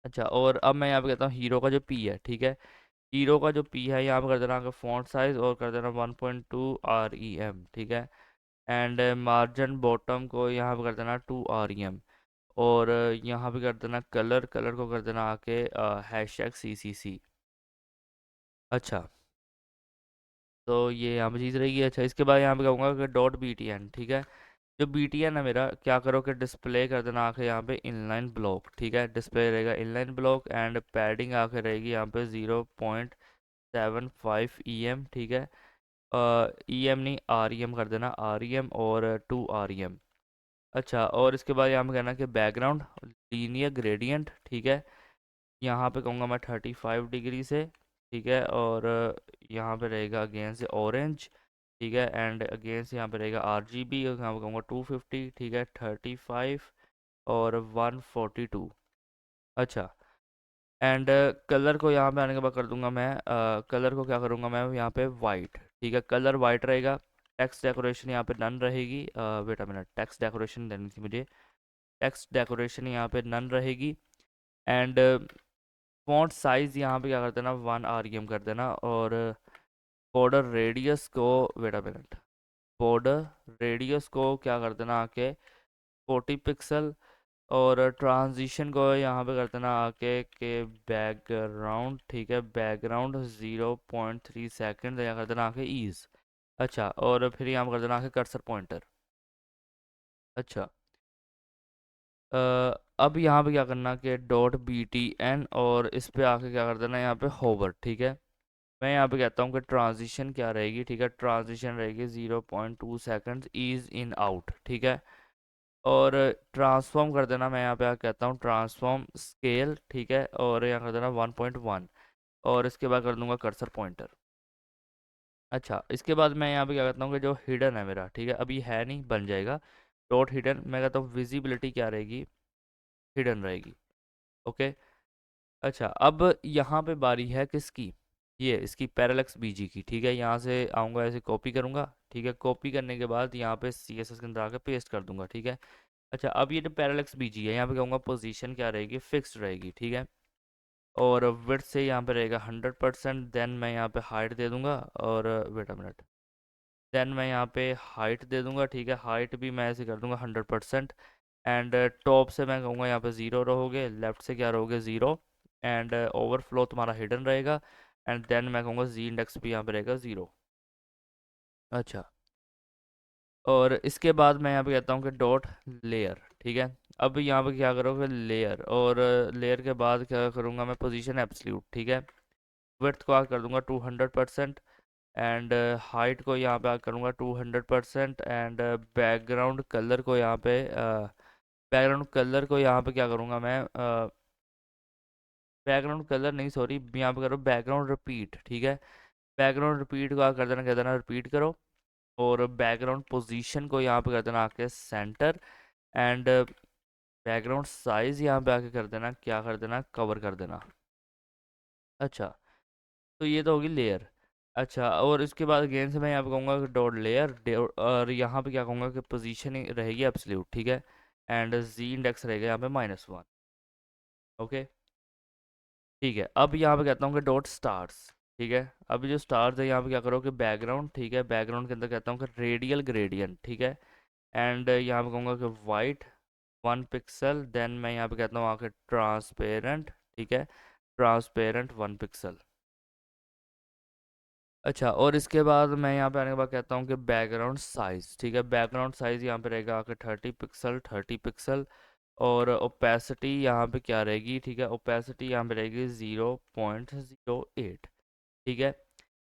अच्छा, और अब मैं यहाँ पे कहता हूँ हीरो का जो पी है, ठीक है, हीरो का जो पी है यहाँ पे कर देना फ़ॉन्ट साइज, और कर देना 1.2 REM, ठीक है। एंड मार्जिन बॉटम को यहाँ पे कर देना 2 REM, और यहाँ पे कर देना कलर, कलर को कर देना आके #CCC। अच्छा, तो ये यहाँ पे चीज़ रहेगी। अच्छा, इसके बाद यहाँ पे कहूँगा कि .btn, ठीक है। जो BTN है मेरा, क्या करो कि डिस्प्ले कर देना आके यहाँ पे इनलाइन ब्लॉक, ठीक है, डिस्प्ले रहेगा इनलाइन ब्लॉक, एंड पैडिंग आके रहेगी यहाँ पे 0.75 EM, ठीक है। EM नहीं, REM कर देना, REM और 2 REM। अच्छा, और इसके बाद यहाँ पे कहना कि बैकग्राउंड लीनियर ग्रेडियंट, ठीक है, यहाँ पे कहूँगा मैं 35 डिग्री से, ठीक है। और यहाँ पे रहेगा अगेन से ऑरेंज, ठीक है। एंड अगेन से यहाँ पे रहेगा RGB, यहाँ पे कहूँगा 250, ठीक है, 35 और 142। अच्छा, एंड कलर को यहाँ पे आने के बाद कर दूंगा मैं, कलर को क्या करूँगा मैं यहाँ पे वाइट, ठीक है, कलर वाइट रहेगा। टेक्स्ट डेकोरेशन यहाँ पे नन रहेगी, wait a minute, text decoration देनी थी मुझे, टेक्स्ट डेकोरेशन यहाँ पे नन रहेगी। एंड फॉन्ट साइज़ यहाँ पे क्या कर देना, 1 REM कर देना। और बॉर्डर रेडियस को, wait a minute, border radius को क्या कर देना आके 40 पिक्सल। और ट्रांजिशन को यहाँ पे कर देना आके के बैकग्राउंड, ठीक है, बैकग्राउंड 0.3 सेकेंड यहाँ कर देना आके ईज। अच्छा, और फिर यहाँ पे कर देना आके कर्सर पॉइंटर। अच्छा, अ, अब यहाँ पे क्या करना कि .btn, और इस पे आके क्या कर देना यहाँ पे होवर, ठीक है। मैं यहाँ पे कहता हूँ कि ट्रांजिशन क्या रहेगी, ठीक है, ट्रांजिशन रहेगी 0.2 सेकेंड ईज इन आउट, ठीक है। और ट्रांसफॉर्म कर देना, मैं यहाँ पे कहता हूँ ट्रांसफॉर्म स्केल, ठीक है, और यहाँ कर देना 1.1। और इसके बाद कर दूंगा कर्सर पॉइंटर। अच्छा, इसके बाद मैं यहाँ पे क्या करता हूँ कि जो हिडन है मेरा, ठीक है, अभी है नहीं, बन जाएगा डॉट हिडन। मैं कहता हूँ विजिबिलिटी क्या रहेगी, हिडन रहेगी। ओके। अच्छा, अब यहाँ पे बारी है किसकी, ये इसकी पैरेलक्स बीजी की, ठीक है। यहाँ से आऊँगा, ऐसे कॉपी करूँगा, ठीक है। कॉपी करने के बाद यहाँ पे CSS के अंदर आके पेस्ट कर दूंगा, ठीक है। अच्छा, अब ये जो पैरेलक्स बीजी है, यहाँ पे कहूँगा पोजीशन क्या रहेगी, फिक्स्ड रहेगी, ठीक है। और विड्थ से यहाँ पे रहेगा 100%। देन मैं यहाँ पे हाइट दे दूंगा, और वेट अ मिनट, देन मैं यहाँ पे हाइट दे दूंगा, ठीक है। हाइट भी मैं ऐसे कर दूंगा 100%। एंड टॉप से मैं कहूँगा यहाँ पे 0 रहोगे, लेफ्ट से क्या रहोगे, 0। एंड ओवरफ्लो तुम्हारा हिडन रहेगा। एंड देन मैं कहूँगा जी इंडेक्स भी यहाँ पे रहेगा 0। अच्छा, और इसके बाद मैं यहाँ पे कहता हूँ कि डॉट लेयर, ठीक है। अब यहाँ पे क्या करोगे, लेयर, और लेयर के बाद क्या करूँगा मैं, पोजीशन एब्सल्यूट, ठीक है। विड्थ को आगे कर दूंगा 200%। एंड हाइट को यहाँ पे आगे करूँगा 200%। एंड बैकग्राउंड कलर को यहाँ पे बैकग्राउंड कलर को यहाँ पे क्या करूँगा मैं, बैकग्राउंड कलर नहीं, सॉरी, यहाँ पे करो बैकग्राउंड रिपीट, ठीक है। बैकग्राउंड रिपीट को आगे कर देना, कह देना रिपीट करो। और बैकग्राउंड पोजीशन को यहाँ पे कर देना आके सेंटर। एंड बैकग्राउंड साइज यहाँ पे आके कर देना, क्या कर देना, कवर कर देना। अच्छा, तो ये तो होगी लेयर। अच्छा, और इसके बाद अगेन से मैं यहाँ पे कहूँगा डॉट लेयर, और यहाँ पे क्या कहूँगा कि पोजीशन रहेगी एब्सोल्यूट, ठीक है। एंड जी इंडेक्स रहेगा यहाँ पे -1। ओके, ठीक है। अब यहाँ पे कहता हूँ कि डॉट स्टार्स, ठीक है। अब जो स्टार्स है यहाँ पे क्या करो कि बैकग्राउंड, ठीक है, बैकग्राउंड के अंदर कहता हूँ कि रेडियल ग्रेडियंट, ठीक है। एंड यहाँ पे कहूँगा कि वाइट 1 पिक्सल। देन मैं यहाँ पे कहता हूँ आके ट्रांसपेरेंट, ठीक है, ट्रांसपेरेंट 1 पिक्सल। अच्छा, और इसके बाद मैं यहाँ पे आने के बाद कहता हूँ कि बैकग्राउंड साइज, ठीक है, बैकग्राउंड साइज यहाँ पे रहेगा आके 30 पिक्सल, 30 पिक्सल। और ओपेसिटी यहाँ पे क्या रहेगी, ठीक है, ओपेसिटी यहाँ पे रहेगी 0.08, ठीक है।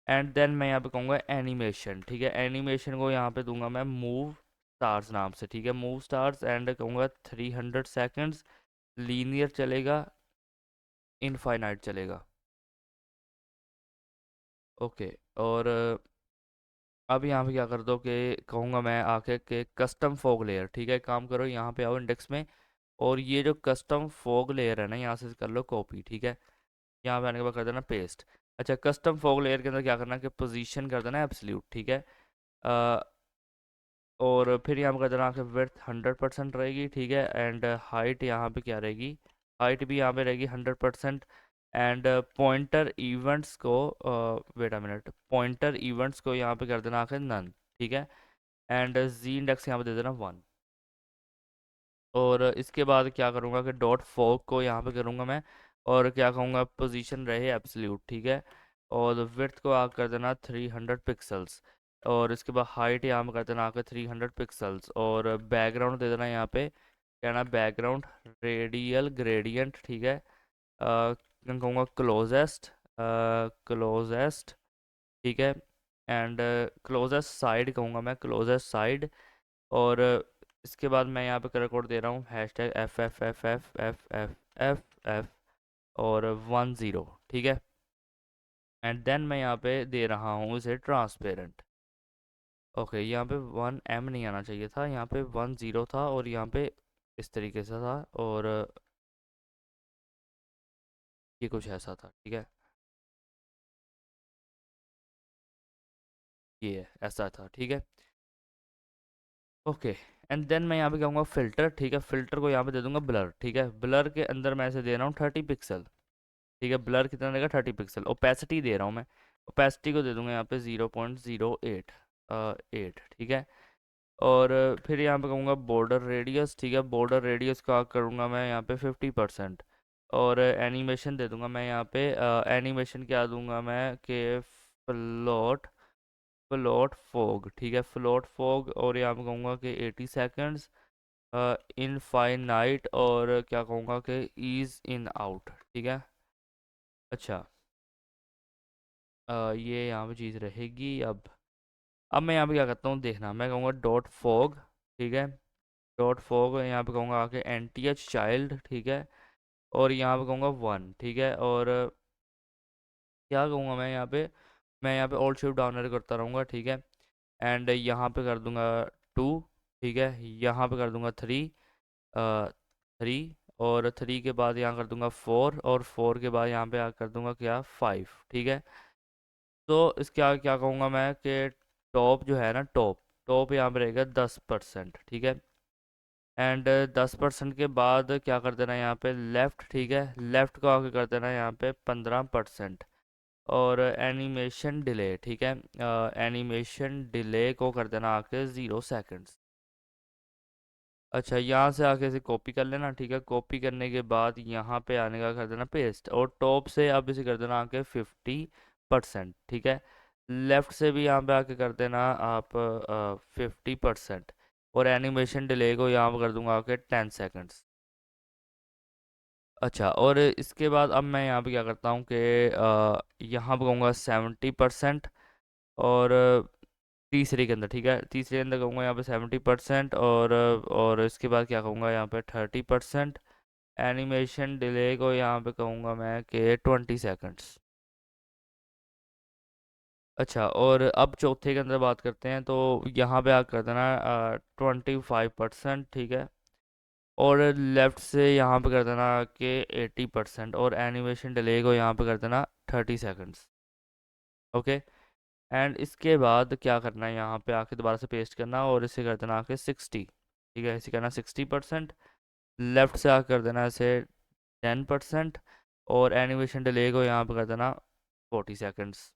एंड देन मैं यहाँ पे कहूँगा एनिमेशन, ठीक है, एनिमेशन को यहाँ पे दूंगा मैं मूव स्टार्स नाम से, ठीक है, मूव स्टार्स। एंड कहूँगा 300 सेकेंड्स, लीनियर चलेगा, इनफाइनाइट चलेगा। ओके, और अब यहाँ पे क्या कर दो कि कहूँगा मैं आके के कस्टम फॉग लेयर, ठीक है। काम करो, यहाँ पे आओ इंडेक्स में, और ये जो कस्टम फॉग लेयर है ना, यहाँ से कर लो कॉपी, ठीक है। यहाँ पे आने के बाद कर देना पेस्ट। अच्छा, कस्टम फॉग लेयर के अंदर क्या करना कि पोजीशन कर देना एब्सोल्यूट, ठीक है। अ, और फिर यहाँ पे कर देना कि विड्थ 100% रहेगी, ठीक है। एंड हाइट यहाँ पे क्या रहेगी, हाइट भी यहाँ पे रहेगी 100%। एंड पॉइंटर इवेंट्स को, wait a minute, pointer events को यहाँ पे कर देना आखिर नन, ठीक है। एंड जी इंडेक्स यहाँ पे दे देना 1। और इसके बाद क्या करूँगा कि डॉट फोक को यहाँ पे करूँगा मैं, और क्या कहूँगा पोजीशन रहे एब्सोल्यूट, ठीक है। और विड्थ को आकर कर देना 300 पिक्सल्स। और इसके बाद हाइट यहाँ पे कर देना आकर 300 पिक्सल्स। और बैकग्राउंड दे देना यहाँ पे, कहना बैकग्राउंड रेडियल ग्रेडियंट, ठीक है। मैं कहूँगा क्लोजेस्ट, क्लोजेस्ट, ठीक है। एंड क्लोजेस्ट साइड कहूँगा मैं, क्लोजेस्ट साइड। और इसके बाद मैं यहाँ पे कलर कोड दे रहा हूँ #FFFFFFFF। और 10, ठीक है। एंड देन मैं यहाँ पे दे रहा हूँ इसे ट्रांसपेरेंट। ओके, यहाँ पे 1M नहीं आना चाहिए था, यहाँ पे 10 था और यहाँ पे इस तरीके से था, और ये कुछ ऐसा था, ठीक है। ये है, ऐसा था, ठीक है। ओके, एंड देन मैं यहाँ पे कहूँगा फ़िल्टर, ठीक है। फ़िल्टर को यहाँ पे दे दूंगा ब्लर, ठीक है। ब्लर के अंदर मैं इसे दे रहा हूँ 30 पिक्सल, ठीक है। ब्लर कितना देगा? 30 पिक्सल। ओपेसिटी दे रहा हूँ मैं, ओपेसिटी को दे दूंगा यहाँ पे 0.08 8, ठीक है। और फिर यहाँ पे कहूँगा बॉर्डर रेडियस, ठीक है। बॉर्डर रेडियस का करूँगा मैं यहाँ पे 50%। और एनिमेशन दे दूंगा मैं यहाँ पे, एनिमेशन क्या दूंगा मैं कि फ्लोट फ्लोट फोग, ठीक है। फ्लोट फोग, और यहाँ पे कहूँगा कि 80 सेकेंड्स, इनफाइनाइट, और क्या कहूँगा कि ईज इन आउट, ठीक है। अच्छा, ये यहाँ पे चीज़ रहेगी। अब मैं यहाँ पे क्या करता हूँ देखना, मैं कहूँगा डॉट फोग, ठीक है। डॉट फोग यहाँ पे कहूँगा आके NTH चाइल्ड, ठीक है। और यहाँ पे कहूँगा 1, ठीक है। और क्या कहूँगा मैं यहाँ पे ऑल्ट शिफ्ट डाउन करता रहूँगा, ठीक है। एंड यहाँ पे कर दूंगा 2, ठीक है। यहाँ पे कर दूंगा 3, और 3 के बाद यहाँ कर दूंगा 4, और 4 के बाद यहाँ पे कर दूंगा क्या, 5, ठीक है। तो इसके आगे क्या कहूँगा मैं कि टॉप जो है ना, टॉप टॉप यहाँ पे रहेगा 10%, ठीक है। एंड 10% के बाद क्या कर देना यहाँ पे लेफ़्ट, ठीक है। लेफ़्ट को आगे कर देना यहाँ पे 15%। और एनिमेशन डिले, ठीक है। एनिमेशन डिले को कर देना आके 0 सेकेंड्स। अच्छा, यहाँ से आके इसे कॉपी कर लेना, ठीक है। कॉपी करने के बाद यहाँ पे आने का कर देना पेस्ट, और टॉप से अब इसे कर देना आके 50%, ठीक है। लेफ़्ट से भी यहाँ पे आके कर देना आप 50%। और एनिमेशन डिले को यहाँ पे कर दूंगा आके 10 सेकेंड्स। अच्छा, और इसके बाद अब मैं यहाँ पे क्या करता हूँ कि यहाँ पे कहूँगा 70%। और तीसरे के अंदर, ठीक है, तीसरे के अंदर कहूँगा यहाँ पे 70%। और इसके बाद क्या कहूँगा यहाँ पे 30%। एनिमेशन डिले को यहाँ पे कहूँगा मैं कि 20 सेकेंड्स। अच्छा, और अब चौथे के अंदर बात करते हैं, तो यहाँ पे आप कर देना 25%, ठीक है। और लेफ़्ट से यहाँ पे कर देना कि 80%। और एनिमेशन डिले को यहाँ पे कर देना 30 सेकेंड्स। ओके, एंड इसके बाद क्या करना है, यहाँ पे आके दोबारा से पेस्ट करना, और इसे कर देना आके 60, ठीक है। इसे करना 60%। लेफ़्ट से आकर कर देना इसे 10%। और एनिमेशन डिले को यहाँ पे कर देना 40 सेकेंड्स।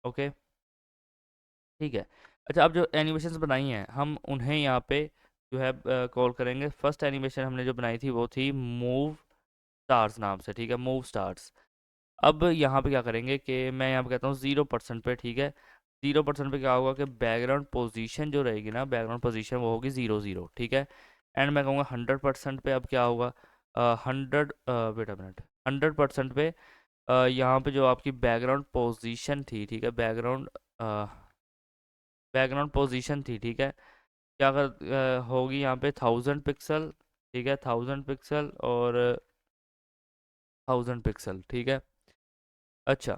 ओके, ठीक है। अच्छा, अब जो एनिमेशंस बनाई हैं हम उन्हें यहाँ पे जो है कॉल करेंगे। फर्स्ट एनिमेशन हमने जो बनाई थी वो थी मूव स्टार्स नाम से, ठीक है। Move stars. अब यहाँ पे क्या करेंगे कि मैं यहाँ पे कहता हूँ 0% पे, ठीक है। 0% पे क्या होगा कि बैकग्राउंड पोजीशन जो रहेगी ना, बैकग्राउंड पोजीशन वो होगी 0 0, ठीक है। एंड मैं कहूँगा 100% पे अब क्या होगा, 100 पे यहाँ पे जो आपकी बैकग्राउंड पोजीशन थी, ठीक है। बैकग्राउंड पोजीशन थी, ठीक है। क्या कर होगी यहाँ पे 1000 पिक्सल, ठीक है। 1000 पिक्सल और 1000 पिक्सल, ठीक है। अच्छा,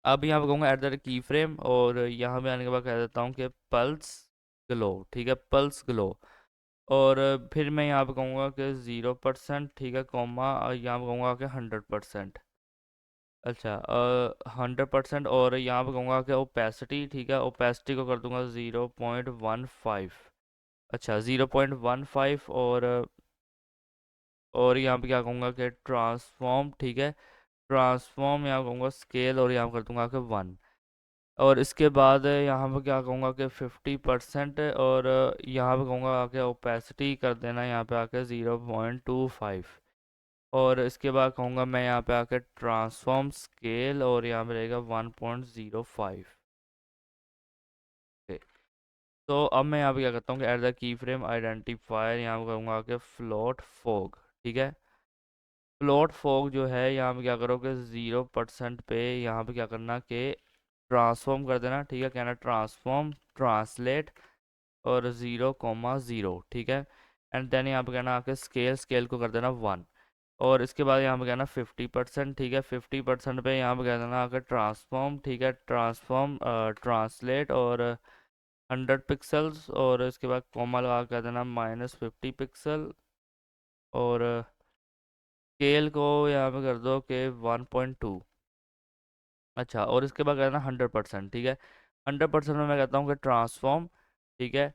अब यहाँ पे कहूँगा एट द की फ्रेम, और यहाँ पे आने के बाद कह देता हूँ कि पल्स ग्लो, ठीक है। Pulse glow. और फिर मैं यहाँ पे कहूँगा कि 0%, ठीक है, कॉमा, और यहाँ पे कहूँगा कि 100%। अच्छा, 100%। और यहाँ पे कहूँगा कि ओपेसिटी, ठीक है। ओपेसिटी को कर दूंगा 0.15। अच्छा, 0.15। और यहाँ पे क्या कहूँगा कि ट्रांसफॉर्म, ठीक है। ट्रांसफॉर्म यहाँ कहूँगा स्केल, और यहाँ कर दूंगा कि 1। और इसके बाद यहाँ पे क्या कहूँगा कि 50%। और यहाँ पे कहूँगा आके ओपेसिटी कर देना यहाँ पे आके 0.25। और इसके बाद कहूँगा मैं यहाँ पे आके ट्रांसफॉर्म स्केल, और यहाँ पे रहेगा 1.05। तो अब मैं यहाँ पे क्या करता हूँ कि at the key frame identifier यहाँ पे कहूँगा कि फ्लोट फोग, ठीक है। फ्लोट फोग जो है यहाँ पे क्या करोगे 0% पे यहाँ पे क्या करना कि ट्रांसफॉर्म कर देना, ठीक है। कहना ट्रांसफॉर्म ट्रांसलेट, और 0,0, ठीक है। एंड देन यहाँ पे कहना आके स्केल, स्केल को कर देना 1। और इसके बाद यहाँ पे कहना 50%, ठीक है। 50% पे यहाँ पे कह देना अगर ट्रांसफॉर्म, ठीक है, ट्रांसफॉर्म ट्रांसलेट और 100 पिक्सल्स, और इसके बाद कॉमा लगा कर देना -50 पिक्सल, और स्केल को यहाँ पे कर दो कि 1.2। अच्छा, और इसके बाद कहना 100%, ठीक है। 100% में मैं कहता हूँ कि ट्रांसफॉर्म, ठीक है,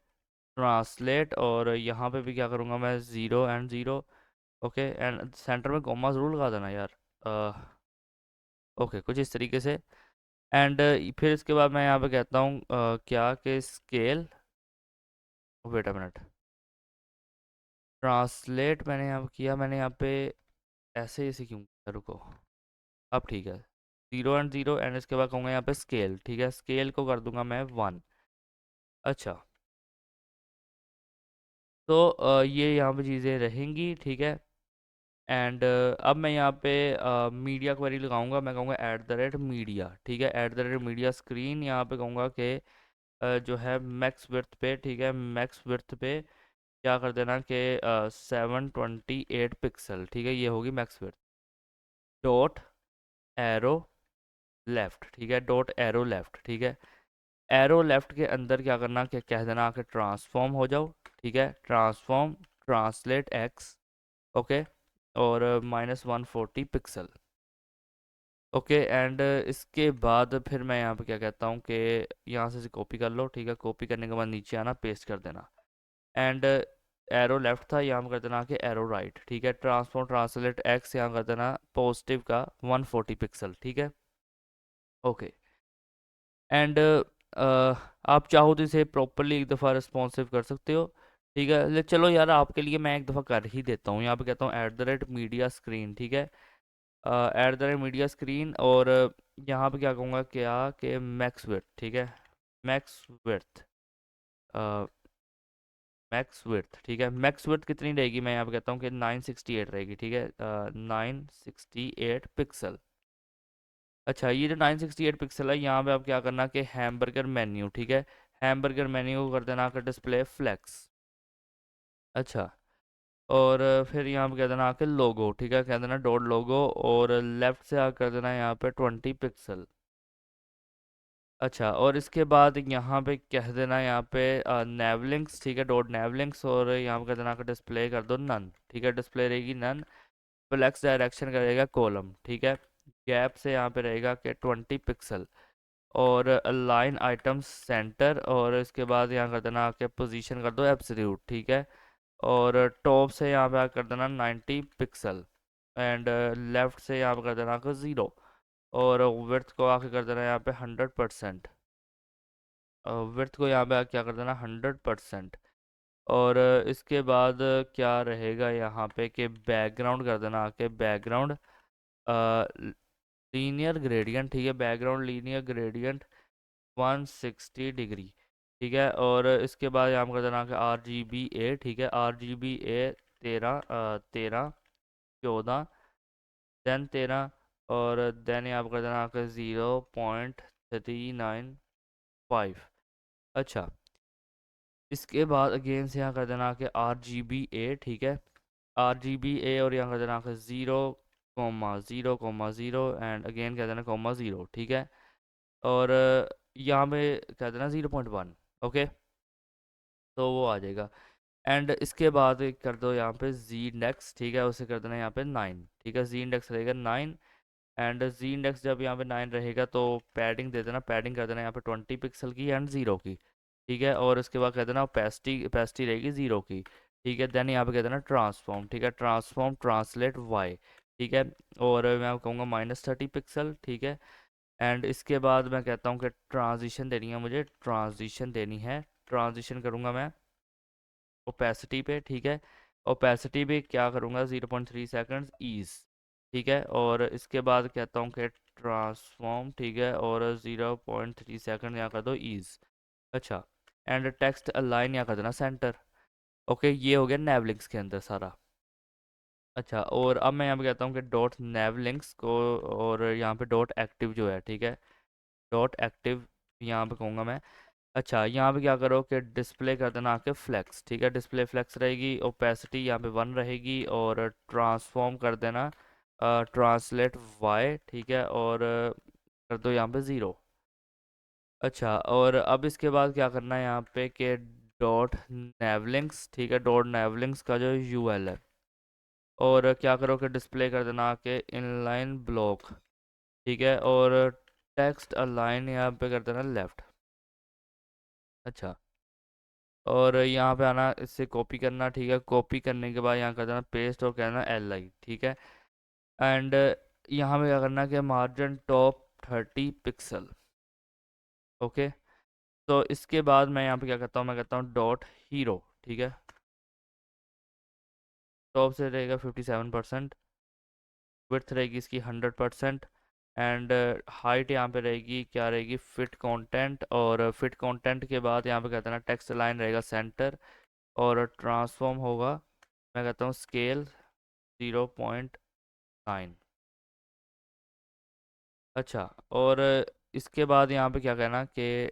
ट्रांसलेट, और यहाँ पे भी क्या करूँगा मैं, 0 एंड 0। ओके, एंड सेंटर में कॉमा ज़रूर लगा देना यार। ओके, कुछ इस तरीके से। एंड फिर इसके बाद मैं यहाँ पे कहता हूँ क्या कि scale, wait a minute, translate मैंने यहाँ पे किया, मैंने यहाँ पे ऐसे इसे क्यों किया, रुको, अब ठीक है। 0 एंड 0, एंड इसके बाद कहूँगा यहाँ पे स्केल, ठीक है, स्केल को कर दूंगा मैं 1। अच्छा, तो ये यहाँ पे चीज़ें रहेंगी, ठीक है। एंड अब मैं यहाँ पे मीडिया क्वेरी लगाऊंगा, मैं कहूँगा @मीडिया, ठीक है, @मीडिया स्क्रीन, यहाँ पे कहूँगा कि जो है मैक्स विड्थ पे, ठीक है, मैक्स विड्थ पे क्या कर देना कि 728 पिक्सल, ठीक है, ये होगी max width. Dot arrow left, ठीक है, डॉट एरो लेफ्ट, ठीक है। एरो लेफ्ट के अंदर क्या करना कि कह देना कि ट्रांसफॉर्म हो जाओ, ठीक है, ट्रांसफॉर्म ट्रांसलेट एक्स, ओके, और -140 पिक्सल। ओके, एंड इसके बाद फिर मैं यहाँ पे क्या कहता हूँ कि यहाँ से कॉपी कर लो, ठीक है, कॉपी करने के बाद नीचे आना, पेस्ट कर देना। एंड एरो लेफ्ट था, यहाँ पे कर देना कि एरो राइट, ठीक है, ट्रांसफॉर्म ट्रांसलेट एक्स, यहाँ कर देना पॉजिटिव का 140 पिक्सल, ठीक है। ओके, एंड आप चाहो तो इसे प्रॉपरली एक दफ़ा रिस्पॉन्सिव कर सकते हो, ठीक है। चलो यार, आपके लिए मैं एक दफ़ा कर ही देता हूँ, यहाँ पे कहता हूँ @मीडिया स्क्रीन, ठीक है, @मीडिया स्क्रीन, और यहाँ पे क्या कहूँगा क्या कि मैक्स विड्थ, ठीक है, मैक्स विड्थ, मैक्स विड्थ, ठीक है, मैक्स विड्थ कितनी रहेगी, मैं यहाँ पे कहता हूँ कि 968 रहेगी, ठीक है, 968 पिक्सल। अच्छा, ये जो 968 पिक्सल है, यहाँ पे आप क्या करना कि हैमबर्गर मेन्यू, ठीक है, हैमबर्गर मेन्यू को कर देना आकर डिस्प्ले फ्लेक्स। अच्छा, और फिर यहाँ पे कह देना आके लोगो, ठीक है, कह देना डॉट लोगो, और लेफ्ट से आकर कर देना यहाँ पे 20 पिक्सल। अच्छा, और इसके बाद यहाँ पे कह देना यहाँ पे नेवलिंक्स, ठीक है, डॉट नेवलिंक्स, और यहाँ पे कह देना कि डिस्प्ले कर दो नन, ठीक है, डिस्प्ले रहेगी नन। फ्लेक्स डायरेक्शन करेगा कॉलम, ठीक है, गैप से यहाँ पे रहेगा कि 20 पिक्सल, और अलाइन आइटम्स सेंटर, और इसके बाद यहाँ कर देना आके पोजीशन कर दो एब्सोल्यूट, ठीक है, और टॉप से यहाँ पे कर देना 90 पिक्सल, एंड लेफ्ट से यहाँ पे कर देना आके 0, और विड्थ को आके कर देना यहाँ पे 100%, विड्थ को यहाँ पे क्या कर देना 100%, और इसके बाद क्या रहेगा यहाँ पे कि बैकग्राउंड कर देना आके बैकग्राउंड लीनियर ग्रेडियंट, ठीक है, बैकग्राउंड लीनियर ग्रेडियंट 160 डिग्री, ठीक है, और इसके बाद यहाँ पे कर देना कि RGBA, ठीक है, RGBA 13 14 देन 13, और देन यहाँ पे कर देना कि 0.395। अच्छा, इसके बाद अगेन से यहाँ कर देना कि RGBA, ठीक है, RGBA, और यहाँ कर देना कि 0,0,0 एंड अगेन कह देना ,0, ठीक है, और यहाँ पे कह देना 0.1। ओके, तो वो आ जाएगा। एंड इसके बाद कर दो यहाँ पे जी इंडेक्स, ठीक है, उसे कर देना यहाँ पे 9, ठीक है, जी इंडेक्स रहेगा 9, एंड जी इंडेक्स जब यहाँ पे 9 रहेगा तो पैडिंग दे देना, पैडिंग कर देना यहाँ पे 20 पिक्सल की एंड 0 की, ठीक है, और उसके बाद कह देना ओपेसिटी, ओपेसिटी रहेगी 0 की, ठीक है, देन यहाँ पे कह देना ट्रांसफॉर्म, ठीक है, ट्रांसफॉर्म ट्रांसलेट वाई, ठीक है, और मैं कहूँगा -30 पिक्सल, ठीक है, एंड इसके बाद मैं कहता हूँ कि ट्रांजिशन देनी है, मुझे ट्रांजिशन देनी है, ट्रांजिशन करूँगा मैं ओपेसिटी पे, ठीक है, ओपेसिटी पे क्या करूँगा 0.3 सेकंड्स ईज, ठीक है, और इसके बाद कहता हूँ कि ट्रांसफॉर्म, ठीक है, और 0.3 सेकंड यहाँ कर दो ईज। अच्छा, एंड टेक्स्ट अलाइन यहाँ कर देना सेंटर। ओके, ये हो गया नेवलिंक्स के अंदर सारा। अच्छा, और अब मैं यहाँ पे कहता हूँ कि डॉट नेवलिंक्स को, और यहाँ पे डॉट एक्टिव जो है, ठीक है, डॉट एक्टिव यहाँ पे कहूँगा मैं अच्छा, यहाँ पे क्या करो कि डिस्प्ले कर देना आके फ्लेक्स, ठीक है, डिस्प्ले फ्लेक्स रहेगी, ओपेसिटी यहाँ पे 1 रहेगी, और ट्रांसफॉर्म कर देना ट्रांसलेट वाई, ठीक है, और कर दो यहाँ पे 0। अच्छा, और अब इसके बाद क्या करना है यहाँ पे कि डॉट नेवलिंक्स, ठीक है, डॉट नेवलिंक्स का जो यूएल है, और क्या करो कि डिस्प्ले कर देना आके इनलाइन ब्लॉक, ठीक है, और टेक्स्ट अलाइन यहाँ पे कर देना लेफ्ट। अच्छा, और यहाँ पे आना, इससे कॉपी करना, ठीक है, कॉपी करने के बाद यहाँ कर देना पेस्ट और कहना एल आई, ठीक है, एंड यहाँ पे क्या करना कि मार्जिन टॉप 30 पिक्सल। ओके, तो इसके बाद मैं यहाँ पे क्या करता हूँ, मैं कहता हूँ डॉट हीरो, ठीक है, टॉप से रहेगा 57%, विड्थ रहेगी इसकी 100%, एंड हाइट यहाँ पे रहेगी, क्या रहेगी, फिट कंटेंट, और फिट कंटेंट के बाद यहाँ पे कहते हैं टेक्स्ट लाइन रहेगा सेंटर, और ट्रांसफॉर्म होगा, मैं कहता हूँ स्केल 0.9। अच्छा, और इसके बाद यहाँ पे क्या कहना कि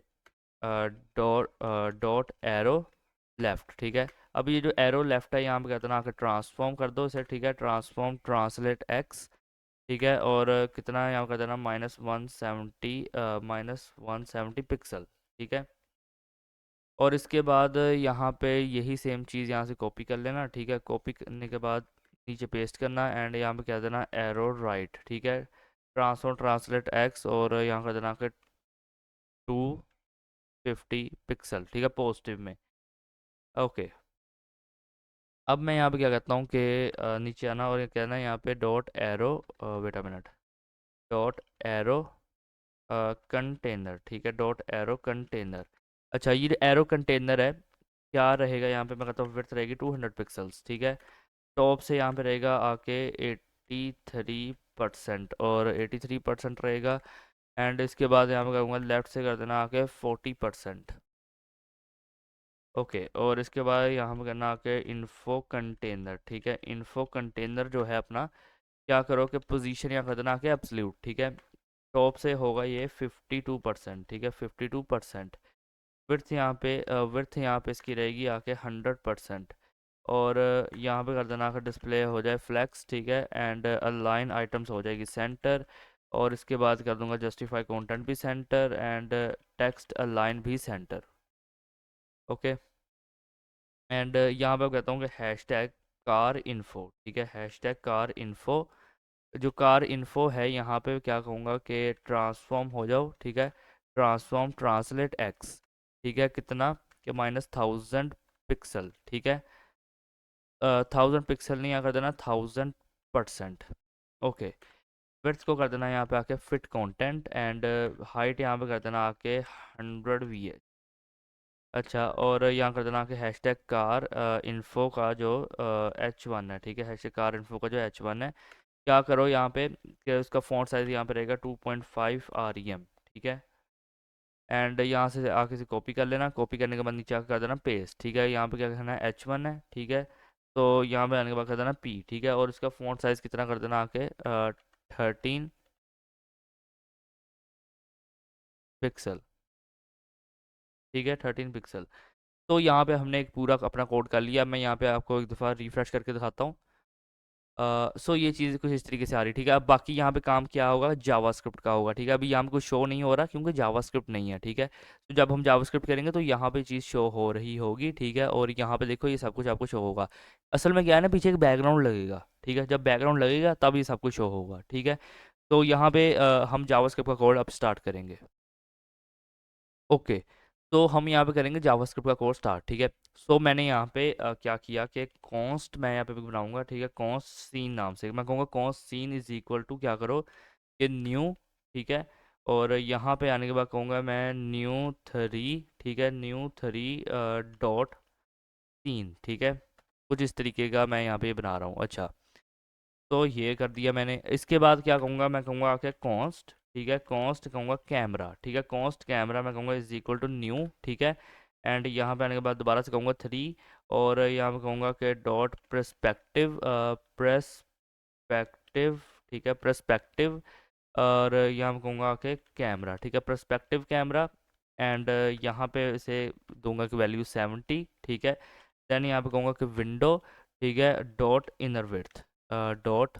डॉट डॉट एरो लेफ्ट, ठीक है। अब ये जो एरो लेफ्ट है यहाँ पे कहते हैं आके ट्रांसफॉर्म कर दो इसे, ठीक है, ट्रांसफॉर्म ट्रांसलेट एक्स, ठीक है, और कितना है यहाँ कर देना -170 पिक्सल, ठीक है, और इसके बाद यहाँ पे यही सेम चीज़ यहाँ से कॉपी कर लेना, ठीक है, कॉपी करने के बाद नीचे पेस्ट करना, एंड यहाँ पे कह देना एरो राइट, ठीक है, ट्रांसफॉर्म ट्रांसलेट एक्स, और यहाँ कर देना कि 250 पिक्सल, ठीक है, पॉजिटिव में। ओके, अब मैं यहाँ पे क्या कहता हूँ कि नीचे आना और ये कहना है यहाँ पे dot arrow, wait a minute, dot arrow container, ठीक है, डॉट एरो कंटेनर। अच्छा, ये एरो कंटेनर है, क्या रहेगा यहाँ पे, मैं कहता हूँ विड्थ रहेगी 200 पिक्सल्स, ठीक है, टॉप से यहाँ पे रहेगा आके 83%, और 83% रहेगा, एंड इसके बाद यहाँ पे कहूँगा लेफ्ट से कर देना आके 40%। ओके, और इसके बाद यहाँ पे करना आके इन्फो कंटेनर, ठीक है, इन्फो कंटेनर जो है अपना, क्या करो कि पोजीशन यहाँ कर देना आके एब्सोल्यूट, ठीक है, टॉप से होगा ये 52%, ठीक है, 52%, विड्थ यहाँ पे इसकी रहेगी आके 100%, और यहाँ पे कर देना आके डिस्प्ले हो जाए फ्लैक्स, ठीक है, एंड अलाइन आइटम्स हो जाएगी सेंटर, और इसके बाद कर दूंगा जस्टिफाई कंटेंट भी सेंटर, एंड टेक्स्ट अलाइन भी सेंटर। ओके, एंड यहाँ पे कहता हूँ कि हैश टैग कार इन्फो, ठीक है, हैश टैग कार इन्फो, जो कार इन्फो है यहाँ पे क्या कहूँगा कि ट्रांसफॉर्म हो जाओ, ठीक है, ट्रांसफॉर्म ट्रांसलेट एक्स, ठीक है, कितना कि -1000 पिक्सल, ठीक है, 1000 पिक्सल नहीं, यहाँ कर देना 1000%। ओके, विड्थ को कर देना यहाँ पे आके फिट कंटेंट, एंड हाइट यहाँ पे कर देना आके 100 VH। अच्छा, और यहाँ कर देना कि हैशटैग कार इन्फो का जो H1 है, ठीक है, हैशटैग कार इन्फो का जो H1 है, क्या करो यहाँ पे कि उसका फॉन्ट साइज यहाँ पे रहेगा 2.5 REM, ठीक है, एंड यहाँ से आके से कॉपी कर लेना, कॉपी करने के बाद नीचे आके कर देना पेस्ट, ठीक है, यहाँ पे क्या करना है H1 है, ठीक है, तो यहाँ पे आने के बाद कर देना P, ठीक है, और इसका फॉन्ट साइज कितना कर देना आके 13 पिक्सल, ठीक है, 13 पिक्सल। तो यहाँ पे हमने एक पूरा अपना कोड कर लिया, मैं यहाँ पे आपको एक दफ़ा रिफ्रेश करके दिखाता हूँ। सो ये चीज़ कुछ इस तरीके से आ रही है, ठीक है, अब बाकी यहाँ पे काम क्या होगा, जावास्क्रिप्ट का होगा, ठीक है, अभी यहाँ पे कुछ शो नहीं हो रहा क्योंकि जावास्क्रिप्ट नहीं है, ठीक है, तो जब हम जावास्क्रिप्ट करेंगे तो यहाँ पे चीज़ शो हो रही होगी, ठीक है, और यहाँ पे देखो ये सब कुछ आपको शो होगा। असल में क्या है ना, पीछे एक बैकग्राउंड लगेगा, ठीक है, जब बैकग्राउंड लगेगा तब ये सब कुछ शो होगा, ठीक है, तो यहाँ पे हम जावास्क्रिप्ट का कोड अब स्टार्ट करेंगे। ओके, तो हम यहाँ पे करेंगे जावास्क्रिप्ट का कोर्स स्टार्ट, ठीक है, सो मैंने यहाँ पे क्या किया कि कॉन्स्ट मैं यहाँ पे बनाऊंगा, ठीक है, कॉन्स्ट सीन नाम से मैं कहूँगा const scene is equal to क्या करो कि न्यू, ठीक है, और यहाँ पे आने के बाद कहूँगा मैं न्यू 3, ठीक है, न्यू 3 डॉट सीन, ठीक है, कुछ इस तरीके का मैं यहाँ पे बना रहा हूँ। अच्छा, तो ये कर दिया मैंने, इसके बाद क्या कहूँगा, मैं कहूँगा आके कॉन्स्ट, ठीक है, कॉन्स्ट कहूँगा कैमरा, ठीक है, कॉन्स्ट कैमरा मैं कहूँगा इज इक्वल टू न्यू, ठीक है, एंड यहाँ पे आने के बाद दोबारा से कहूँगा 3, और यहाँ पे कहूँगा कि डॉट प्रस्पेक्टिव, प्रस्पेक्टिव, ठीक है, प्रस्पेक्टिव, और यहाँ पे कहूँगा कि कैमरा, ठीक है, प्रस्पेक्टिव कैमरा, एंड यहाँ पे इसे दूंगा कि वैल्यू 70, ठीक है। देन यहाँ पे कहूँगा कि विंडो, ठीक है, डॉट इनर विड्थ, डॉट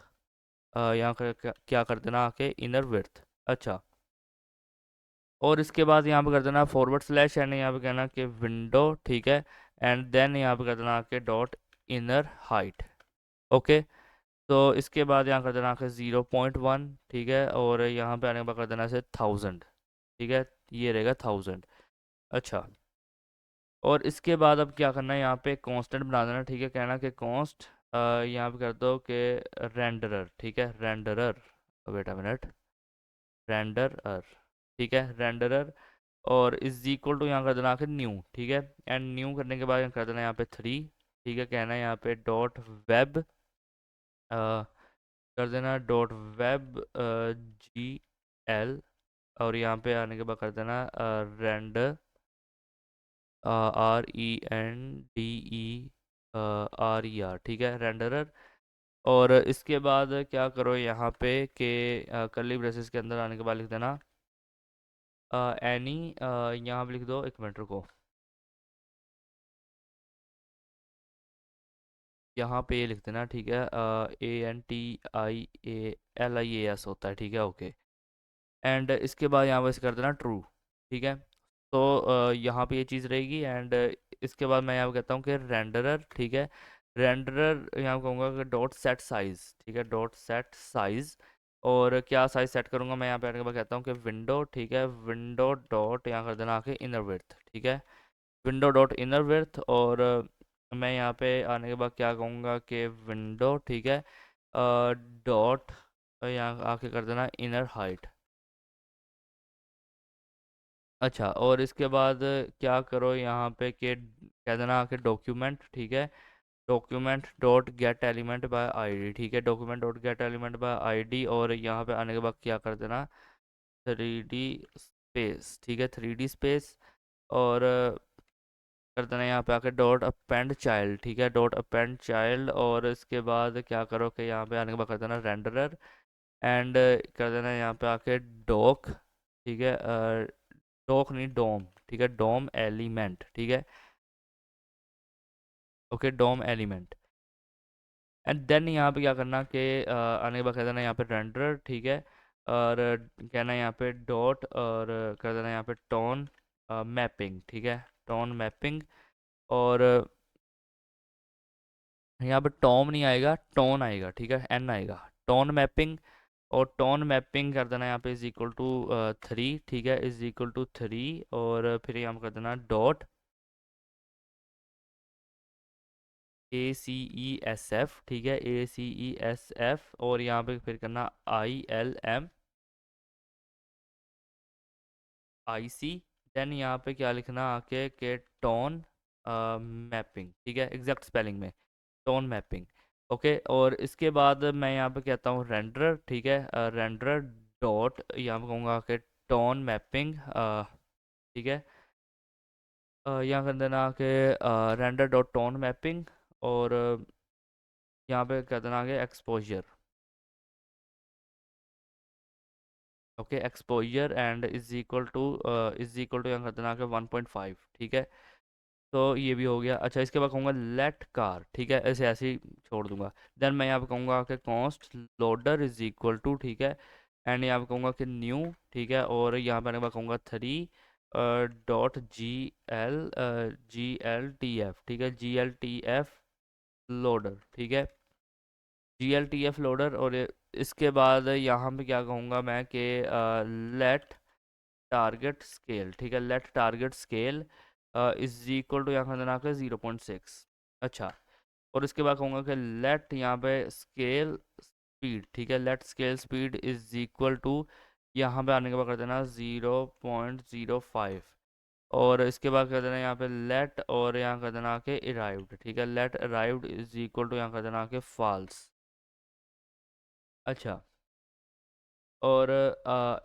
यहाँ क्या कर देना आके इनर विड्थ। अच्छा, और इसके बाद यहाँ पे कर देना फॉरवर्ड स्लैश, एंड यहाँ पे कहना कि विंडो, ठीक है, एंड देन यहाँ पे कर देना आके डॉट इनर हाइट। ओके, तो इसके बाद यहाँ कर देना आके 0.1, ठीक है, और यहाँ पे आने के बाद कर देना से 1000, ठीक है, ये रहेगा 1000। अच्छा, और इसके बाद अब क्या करना है, यहाँ पे कांस्टेंट बना देना, ठीक है, कहना कि कॉन्स्ट यहाँ पे कर दो कि रेंडरर, ठीक है, renderer, wait a minute, renderer, ठीक है, रेंडरर, और इज इक्वल टू यहाँ कर देना आखिर न्यू, ठीक है, एंड न्यू करने के बाद यहाँ कर देना यहाँ पे 3, ठीक है, कहना है यहाँ पे डॉट वेब, कर देना डॉट वेब GL, और यहाँ पे आने के बाद कर देना रेंडर, RENDER, ठीक है, रेंडरर। और इसके बाद क्या करो यहाँ पे कि कर्ली ब्रेसेस के अंदर आने के बाद लिख देना एनी, यहाँ पे लिख दो, एक मिनट रुको, यहाँ पे ये लिख देना, ठीक है, ANTIALIAS होता है, ठीक है, ओके। एंड इसके बाद यहाँ पे इसे कर देना ट्रू, ठीक है। तो यहाँ पे ये चीज़ रहेगी, एंड इसके बाद मैं यहाँ पे कहता हूँ कि रेंडरर, ठीक है, रेंडरर यहाँ पे कहूँगा कि डॉट सेट साइज, ठीक है, डॉट सेट साइज, और क्या साइज सेट करूँगा मैं यहाँ पे आने के बाद कहता हूँ कि विंडो, ठीक है, विंडो डॉट यहाँ कर देना आके इनर विड्थ, ठीक है, विंडो डॉट इनर विड्थ, और मैं यहाँ पे आने के बाद क्या कहूँगा कि विंडो, ठीक है, डॉट यहाँ आके कर देना इनर हाइट। अच्छा, और इसके बाद क्या करो यहाँ पे कि कह देना कि डॉक्यूमेंट, ठीक है, document dot gate element by ID, ठीक है, document dot gate element by ID, और यहाँ पे आने के बाद क्या कर देना 3D स्पेस, ठीक है, 3D स्पेस, और कर देना यहाँ पे आके डॉट अपेंड चाइल्ड, ठीक है, डॉट अपेंड चाइल्ड, और इसके बाद क्या करो कि यहाँ पे आने के बाद कर देना रेंडरर, एंड कर देना यहाँ पे आके डॉक, ठीक है, डॉक नहीं डोम, ठीक है, डोम एलिमेंट, ठीक है, okay, DOM element. And then यहाँ पे क्या करना कि आने के बाद कह देना यहाँ पे रेंडर, ठीक है, और कहना यहाँ पे डॉट, और कर देना यहाँ पे टोन मैपिंग, ठीक है, टोन मैपिंग, और यहाँ पे टॉम नहीं आएगा, टोन आएगा, ठीक है, N आएगा, टोन मैपिंग, और टोन मैपिंग कर देना यहाँ पे इज इक्वल टू 3, ठीक है, इज इक्वल टू 3, और फिर यहाँ पे कर देना डॉट ACESF, ठीक है, ACESF, और यहाँ पे फिर करना ILM IC, देन यहाँ पे क्या लिखना आके के टोन मैपिंग, ठीक है, एग्जैक्ट स्पेलिंग में टोन मैपिंग। ओके, और इसके बाद मैं यहाँ पे कहता हूँ रेंडर, ठीक है, रेंडर डॉट यहाँ पे कहूँगा कि टोन मैपिंग, ठीक है, यहाँ कर देना कि रेंडर डॉट टोन मैपिंग, और यहाँ पे कर देना कि exposure, okay, exposure, and is equal to यहाँ कर देना कि 1.5, ठीक है, तो ये भी हो गया। अच्छा, इसके बाद कहूँगा लेट कार, ठीक है, ऐसे ऐसे ही छोड़ दूंगा। देन मैं यहाँ पे कहूँगा कि const loader is equal to, ठीक है, एंड यहाँ पे कहूँगा कि न्यू, ठीक है, और यहाँ पे आने के बाद कहूँगा 3 डॉट GLTF, ठीक है, GLTF लोडर, ठीक है, GLTF लोडर, और इसके बाद यहाँ पे क्या कहूँगा मैं कि लेट टारगेट स्केल, ठीक है, let target scale is equal to यहाँ का देना 0.6। अच्छा, और इसके बाद कहूँगा कि लेट यहाँ पे स्केल स्पीड, ठीक है, let scale speed is equal to यहाँ पे आने के बाद कर देना 0.05, और इसके बाद कर देना यहाँ पे लेट, और यहाँ कर देना के अराइव्ड, ठीक है, let arrived is equal to यहाँ कर देना के फॉल्स। अच्छा, और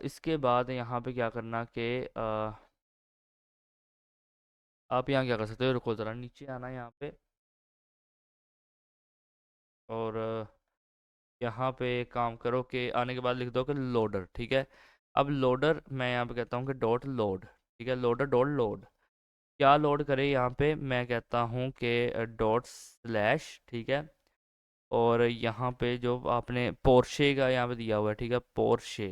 इसके बाद यहाँ पे क्या करना कि आप यहाँ क्या कर सकते हो, रुको ज़रा, नीचे आना यहाँ पे, और यहाँ पे एक काम करो कि आने के बाद लिख दो कि लोडर, ठीक है। अब लोडर मैं यहाँ पे कहता हूँ कि डॉट लोड, ठीक है, लोडर डॉट लोड, क्या लोड करे यहाँ पे, मैं कहता हूँ कि डॉट स्लैश, ठीक है, और यहाँ पे जो आपने पोर्शे का यहाँ पे दिया हुआ है, ठीक है, पोर्शे,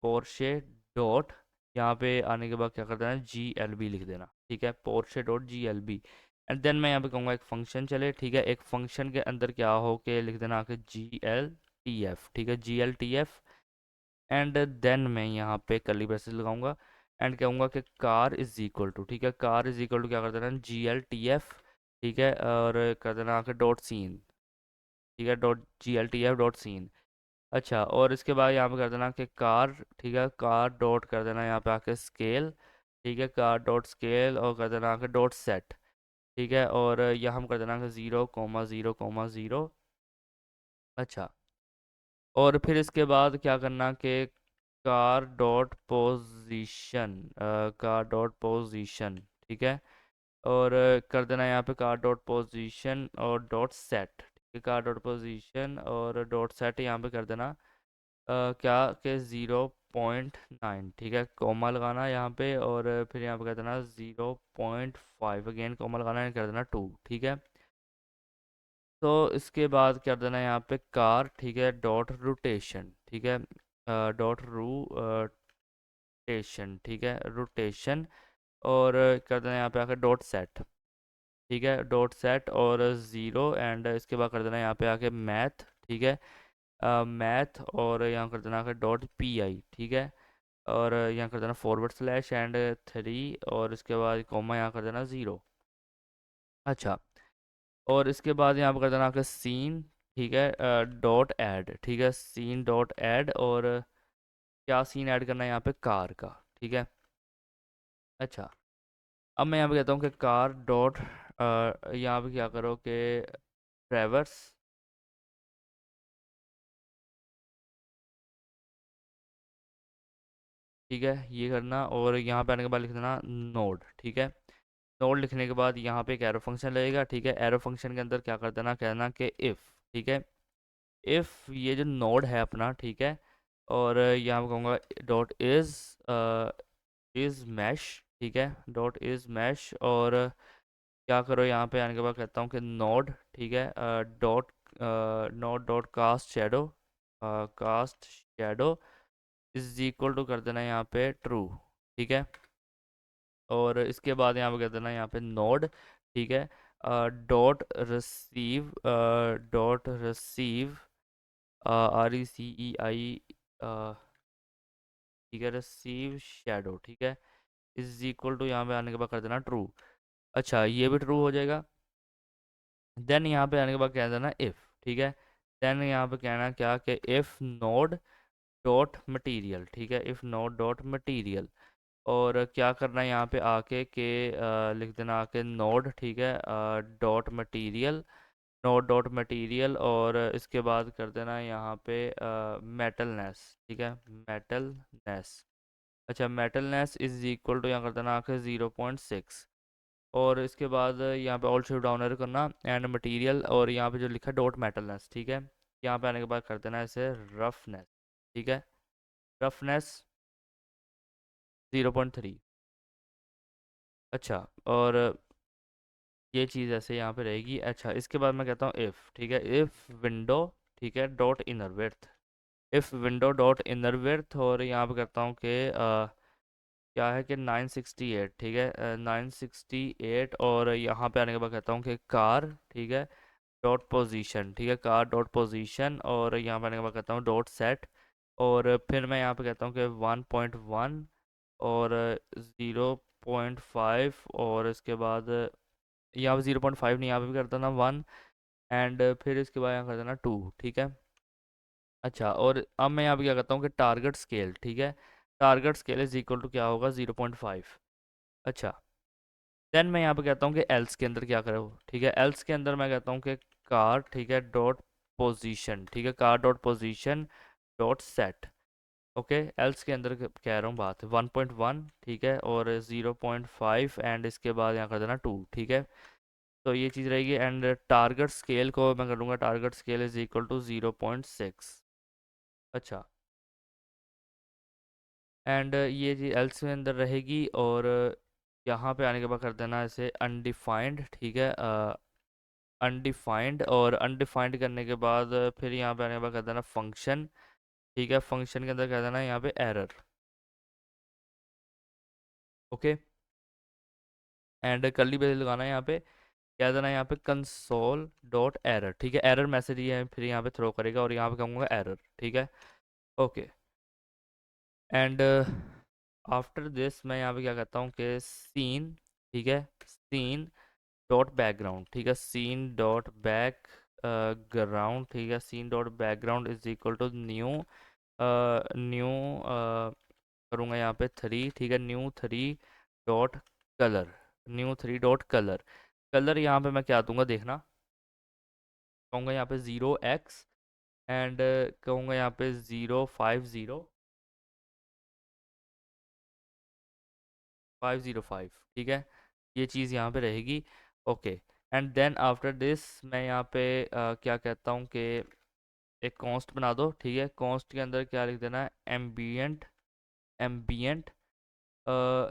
पोर्शे डॉट, यहाँ पे आने के बाद क्या कर देना, GLB लिख देना, ठीक है, Porsche dot GLB। And then मैं यहाँ पे कहूँगा एक फंक्शन चले, ठीक है, एक फंक्शन के अंदर क्या हो के लिख देना आके GLTF, ठीक है, GLTF। एंड देन मैं यहाँ पे कर्ली ब्रेसेस लगाऊंगा एंड कहूँगा कि कार इज इक्वल टू, ठीक है, कार इज इक्वल टू क्या कर देना, GLTF, ठीक है, और कर देना आके डॉट सीन, ठीक है, डॉट GLTF डॉट सीन। अच्छा, और इसके बाद यहाँ पे कर देना कि कार, ठीक है, कार डॉट कर देना यहाँ पे आके स्केल, ठीक है, कार डॉट स्केल, और कर देना आके डॉट सेट, ठीक है, और यहाँ हम कर देना कि 0,0,0। अच्छा, और फिर इसके बाद क्या करना कि car dot position, car dot position, ठीक है, और कर देना यहाँ पे कार डॉट पोजीशन और डॉट सेट, ठीक है, कार डॉट पोजीशन और डॉट सेट यहाँ पे कर देना क्या के 0.9, ठीक है, कोमा लगाना यहाँ पे, और फिर यहाँ पे कर देना 0.5, अगेन कोमा लगाना है, कर देना 2, ठीक है। तो इसके बाद कर देना यहाँ पे कार, ठीक है, डॉट रोटेशन, ठीक है, डॉट रोटेशन, ठीक है, रोटेशन, और कर देना यहाँ पे आके डॉट सेट, ठीक है, डॉट सेट और 0, एंड इसके बाद कर देना यहाँ पे आके मैथ, ठीक है, मैथ, और यहाँ कर देना आके डॉट PI, ठीक है, और यहाँ कर देना फॉरवर्ड स्लैश एंड 3, और इसके बाद कॉमा यहाँ कर देना 0। अच्छा, और इसके बाद यहाँ पर कर देना आपका सीन, ठीक है, डॉट ऐड, ठीक है, सीन डॉट ऐड, और क्या सीन ऐड करना है यहाँ पे, कार का, ठीक है। अच्छा, अब मैं यहाँ पे कहता हूँ कि कार डॉट यहाँ पे क्या करो कि ट्रैवर्स, ठीक है, ये करना, और यहाँ पे आने के बाद लिख देना नोड, ठीक है, नोड लिखने के बाद यहाँ पे एक एरो फंक्शन लगेगा, ठीक है, एरो फंक्शन के अंदर क्या कर देना, कहना कि इफ़, ठीक है, इफ़ ये जो नोड है अपना, ठीक है, और यहाँ पे कहूँगा डॉट इज़ मैश, ठीक है, डॉट इज़ मैश, और क्या करो यहाँ पे आने के बाद कहता हूँ कि नोड, ठीक है, dot node dot cast shadow, cast shadow is equal to कर देना यहाँ पे ट्रू, ठीक है, और इसके बाद यहाँ पे कर देना यहाँ पे नोड, ठीक है, डॉट रिसीव RECEI, ठीक है, रिसीव शेडो, ठीक है, इज इक्वल टू यहाँ पे आने के बाद कर देना ट्रू। अच्छा, ये भी ट्रू हो जाएगा। देन यहाँ पे आने के बाद कह देना इफ़, ठीक है, देन यहाँ पे कहना क्या कि इफ़ नोड डॉट मटीरियल, ठीक है, इफ़ नोड डॉट मटीरियल, और क्या करना है यहाँ पे आके के लिख देना आके नोड, ठीक है, dot material, node dot material, और इसके बाद कर देना यहाँ पे मेटलनेस, ठीक है, मेटलनेस। अच्छा, मेटलनेस इज इक्वल टू यहाँ कर देना आके 0.6, और इसके बाद यहाँ पे ऑल शिफ्ट डाउन एरो करना एंड मटेरियल, और यहाँ पे जो लिखा है डॉट मेटलनेस, ठीक है, यहाँ पे आने के बाद कर देना इसे रफनेस, ठीक है, रफनेस 0.3। अच्छा, और ये चीज़ ऐसे यहाँ पे रहेगी। अच्छा, इसके बाद मैं कहता हूँ इफ़, ठीक है, इफ़ विंडो, ठीक है, dot inner width, if window dot inner width, और यहाँ पे करता हूँ कि क्या है कि 968, ठीक है, 968, और यहाँ पे आने के बाद कहता हूँ कि कार, ठीक है, डॉट पोजीशन, ठीक है, कार डॉट पोजीशन, और यहाँ पे आने के बाद कहता हूँ डॉट सेट, और फिर मैं यहाँ पे कहता हूँ कि 1.1 और 0.5, और इसके बाद यहाँ पे 0.5 नहीं, यहाँ पे भी कर देना 1, एंड फिर इसके बाद यहाँ कर देना 2, ठीक है। अच्छा, और अब मैं यहाँ पे क्या करता हूँ कि टारगेट स्केल, ठीक है, target scale is equal to क्या होगा, 0.5। अच्छा, देन मैं यहाँ पे कहता हूँ कि एल्स के अंदर क्या करो, ठीक है, एल्स के अंदर मैं कहता हूँ कि कार, ठीक है, डॉट पोजीशन, ठीक है, car dot position dot set, okay, else के अंदर कह रहा हूँ बात 1.1, ठीक है, और 0.5, एंड इसके बाद यहाँ कर देना 2, ठीक है। तो ये चीज़ रहेगी, एंड टारगेट स्केल को मैं करूँगा target scale is equal to 0.6। अच्छा, एंड ये जी एल्स के अंदर रहेगी, और यहाँ पे आने के बाद कर देना इसे अनडिफाइंड, ठीक है, अनडिफाइंड, और अनडिफाइंड करने के बाद फिर यहाँ पे आने के बाद कर देना फंक्शन, ठीक है, फंक्शन के अंदर कर देना यहाँ पे error. Okay, and curly brace लगाना है यहाँ पे, कह देना यहाँ पे कंसोल डॉट एरर, ठीक है, एरर मैसेज ये फिर यहाँ पे थ्रो करेगा, और यहाँ पे कहूँगा एरर, ठीक है। ओके, एंड आफ्टर दिस मैं यहाँ पे क्या कहता हूँ कि सीन, ठीक है, सीन डॉट बैकग्राउंड, ठीक है, सीन डॉट बैक ग्राउंड, ठीक है, scene dot background is equal to new, new करूँगा यहाँ पे 3, ठीक है, new 3 dot colour, new 3 dot colour, colour यहाँ पे मैं क्या दूंगा देखना, कहूँगा यहाँ पे 0x, एंड कहूँगा यहाँ पे 050 505, ठीक है, ये चीज़ यहाँ पे रहेगी। Okay, and then after this मैं यहाँ पे क्या कहता हूँ कि एक कॉन्स्ट बना दो, ठीक है, कॉन्स्ट के अंदर क्या लिख देना है, एम्बियंट, एम्बियंट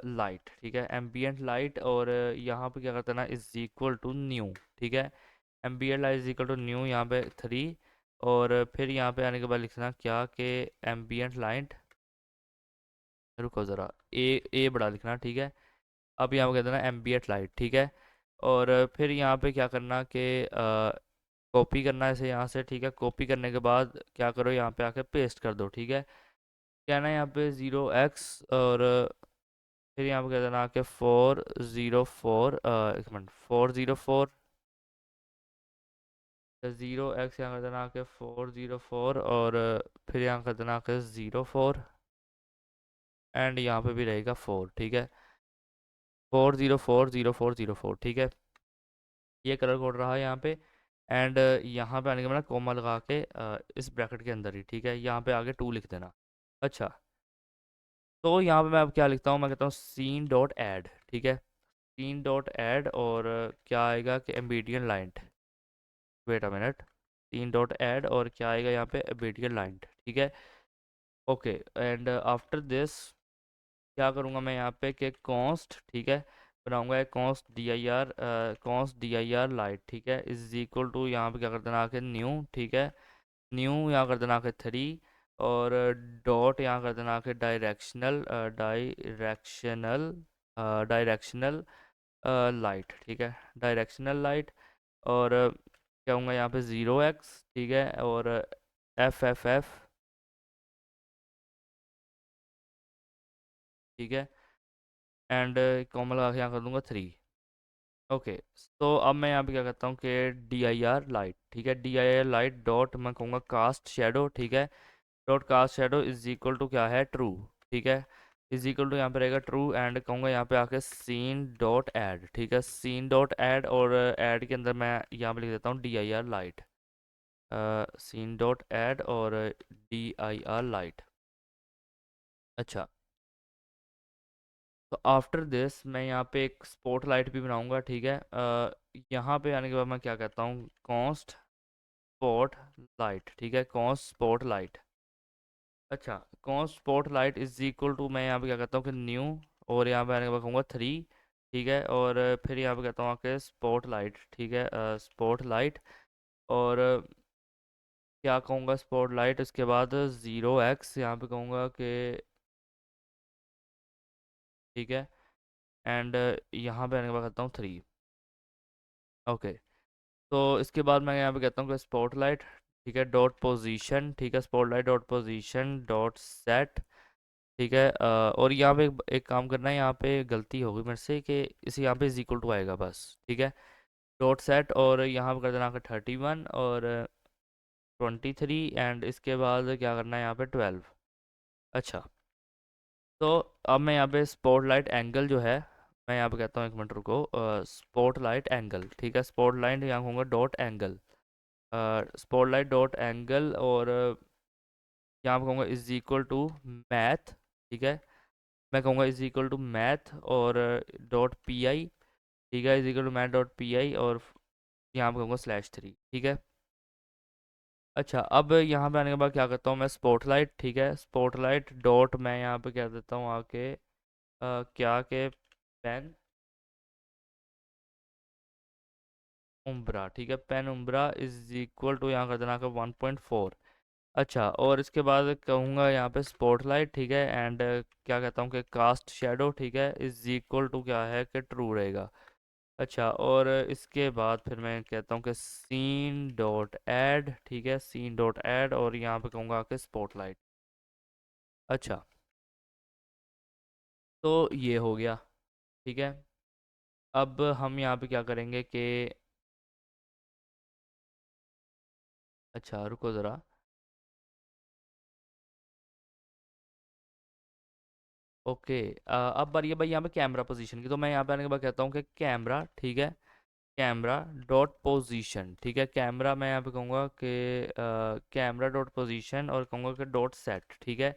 लाइट, ठीक है, एम्बियंट लाइट, और यहाँ पे क्या करते हैं ना इज इक्वल टू न्यू, ठीक है, ambient light is equal to new, यहाँ पे 3, और फिर यहाँ पे आने के बाद लिखना क्या कि एम्बियंट लाइट, रुको ज़रा, ए बड़ा लिखना, ठीक है, अब यहाँ पे कह देना एम्बियंट लाइट, ठीक है, और फिर यहाँ पे क्या करना कि कॉपी करना है इसे यहाँ से, ठीक है, कॉपी करने के बाद क्या करो यहाँ पे आके पेस्ट कर दो, ठीक है, क्या ना यहाँ पे 0x, और फिर यहाँ पे कह देना आके 404, एक मिनट, 404, 0x यहाँ कर देना आके 404, और फिर यहाँ कर देना आके 04, एंड यहाँ पे भी रहेगा 4, ठीक है, 4040404, ठीक है, ये कलर कोड रहा यहाँ पे, एंड यहाँ पे आने के बाद कोमा लगा के इस ब्रैकेट के अंदर ही, ठीक है, यहाँ पे आगे 2 लिख देना। अच्छा, तो यहाँ पे मैं अब क्या लिखता हूँ, मैं कहता हूँ सीन डॉट ऐड, ठीक है, सीन डॉट ऐड, और क्या आएगा कि एम्बिडियन line, wait a minute, scene dot add, और क्या आएगा यहाँ पे एम्बिडियन लाइन, ठीक है। ओके, एंड आफ्टर दिस क्या करूँगा मैं यहाँ पे कि कॉन्स्ट, ठीक है, बनाऊंगा एक const D I R light, ठीक है, इज इक्वल टू यहाँ पे क्या कर देना आके न्यू, ठीक है, न्यू यहाँ कर देना आके 3, और डॉट यहाँ कर देना आके डायरेक्शनल, डायरेक्शनल लाइट, ठीक है, डायरेक्शनल लाइट, और क्या होगा यहाँ पे 0x, ठीक है, और एफ, ठीक है, एंड कॉमा लगा के यहाँ कर दूंगा 3। ओके, तो अब मैं यहाँ पे क्या करता हूँ कि डी आई आर लाइट, ठीक है, D I R light dot मैं कहूँगा कास्ट शेडो, ठीक है, dot cast shadow is equal to क्या है ट्रू, ठीक है, इज इक्वल टू यहाँ पे रहेगा ट्रू, एंड कहूँगा यहाँ पे आके सीन डॉट ऐड, ठीक है, सीन डॉट ऐड, और ऐड के अंदर मैं यहाँ पे लिख देता हूँ D I R light, scene dot add, और डी आई आर लाइट। अच्छा, तो आफ्टर दिस मैं यहाँ पे एक स्पॉट लाइट भी बनाऊंगा, ठीक है, यहाँ पे आने के बाद मैं क्या कहता हूँ कॉन्स्ट स्पॉट लाइट, ठीक है, कॉन्स्ट स्पॉट लाइट। अच्छा, const spot light is equal to मैं यहाँ पे क्या कहता हूँ कि न्यू, और यहाँ पे आने के बाद कहूँगा 3, ठीक है, और फिर यहाँ पे कहता हूँ आके स्पॉट लाइट, ठीक है, स्पॉट लाइट, और क्या कहूँगा स्पॉट लाइट, उसके बाद 0x यहाँ पे कहूँगा कि, ठीक है, एंड यहाँ पे आने के बाद कहता हूँ 3। ओके, तो इसके बाद मैं यहाँ पे कहता हूँ कि स्पॉटलाइट, ठीक है, डॉट पोजीशन, ठीक है, spotlight dot position dot set, ठीक है, और यहाँ पे एक काम करना है, यहाँ पे गलती हो गई मेरे से कि इसे यहाँ पे इज इक्वल टू आएगा बस, ठीक है, डॉट सेट, और यहाँ पे कर देना आपका 31 और 23, एंड इसके बाद क्या करना है यहाँ पे 12। अच्छा, तो अब मैं यहाँ पे स्पॉटलाइट एंगल जो है, मैं यहाँ पे कहता हूँ, एक मिनट रुको, स्पॉटलाइट एंगल, ठीक है, स्पॉटलाइट यहाँ होगा dot angle, spotlight dot angle, और यहाँ पे कहूँगा इज इक्वल टू मैथ, ठीक है, मैं कहूँगा इज इक्वल टू मैथ, और डॉट पी आई, ठीक है, is equal to math dot P I, और यहाँ पे कहूँगा /3, ठीक है। अच्छा, अब यहाँ पे आने के बाद क्या करता हूँ मैं, स्पॉटलाइट, ठीक है, स्पॉटलाइट डॉट मैं यहाँ पे क्या देता हूँ आके क्या के पेन उम्ब्रा, ठीक है, penumbra is equal to यहाँ कर देना का 1.4। अच्छा, और इसके बाद कहूँगा यहाँ पे स्पॉटलाइट, ठीक है, एंड क्या कहता हूँ कि कास्ट शेडो, ठीक है, इज इक्वल टू क्या है कि ट्रू रहेगा। अच्छा, और इसके बाद फिर मैं कहता हूँ कि सीन डॉट ऐड, ठीक है, सीन डॉट ऐड, और यहाँ पे कहूँगा कि स्पॉटलाइट। अच्छा, तो ये हो गया, ठीक है। अब हम यहाँ पे क्या करेंगे कि, अच्छा रुको ज़रा, ओके, अब बारी है भाई यहाँ पे कैमरा पोजीशन की, तो मैं यहाँ पे आने के बाद कहता हूँ कि कैमरा, ठीक है, कैमरा डॉट पोजीशन, ठीक है, कैमरा मैं यहाँ पे कहूँगा कि कैमरा डॉट पोजीशन, और कहूँगा कि डॉट सेट, ठीक है,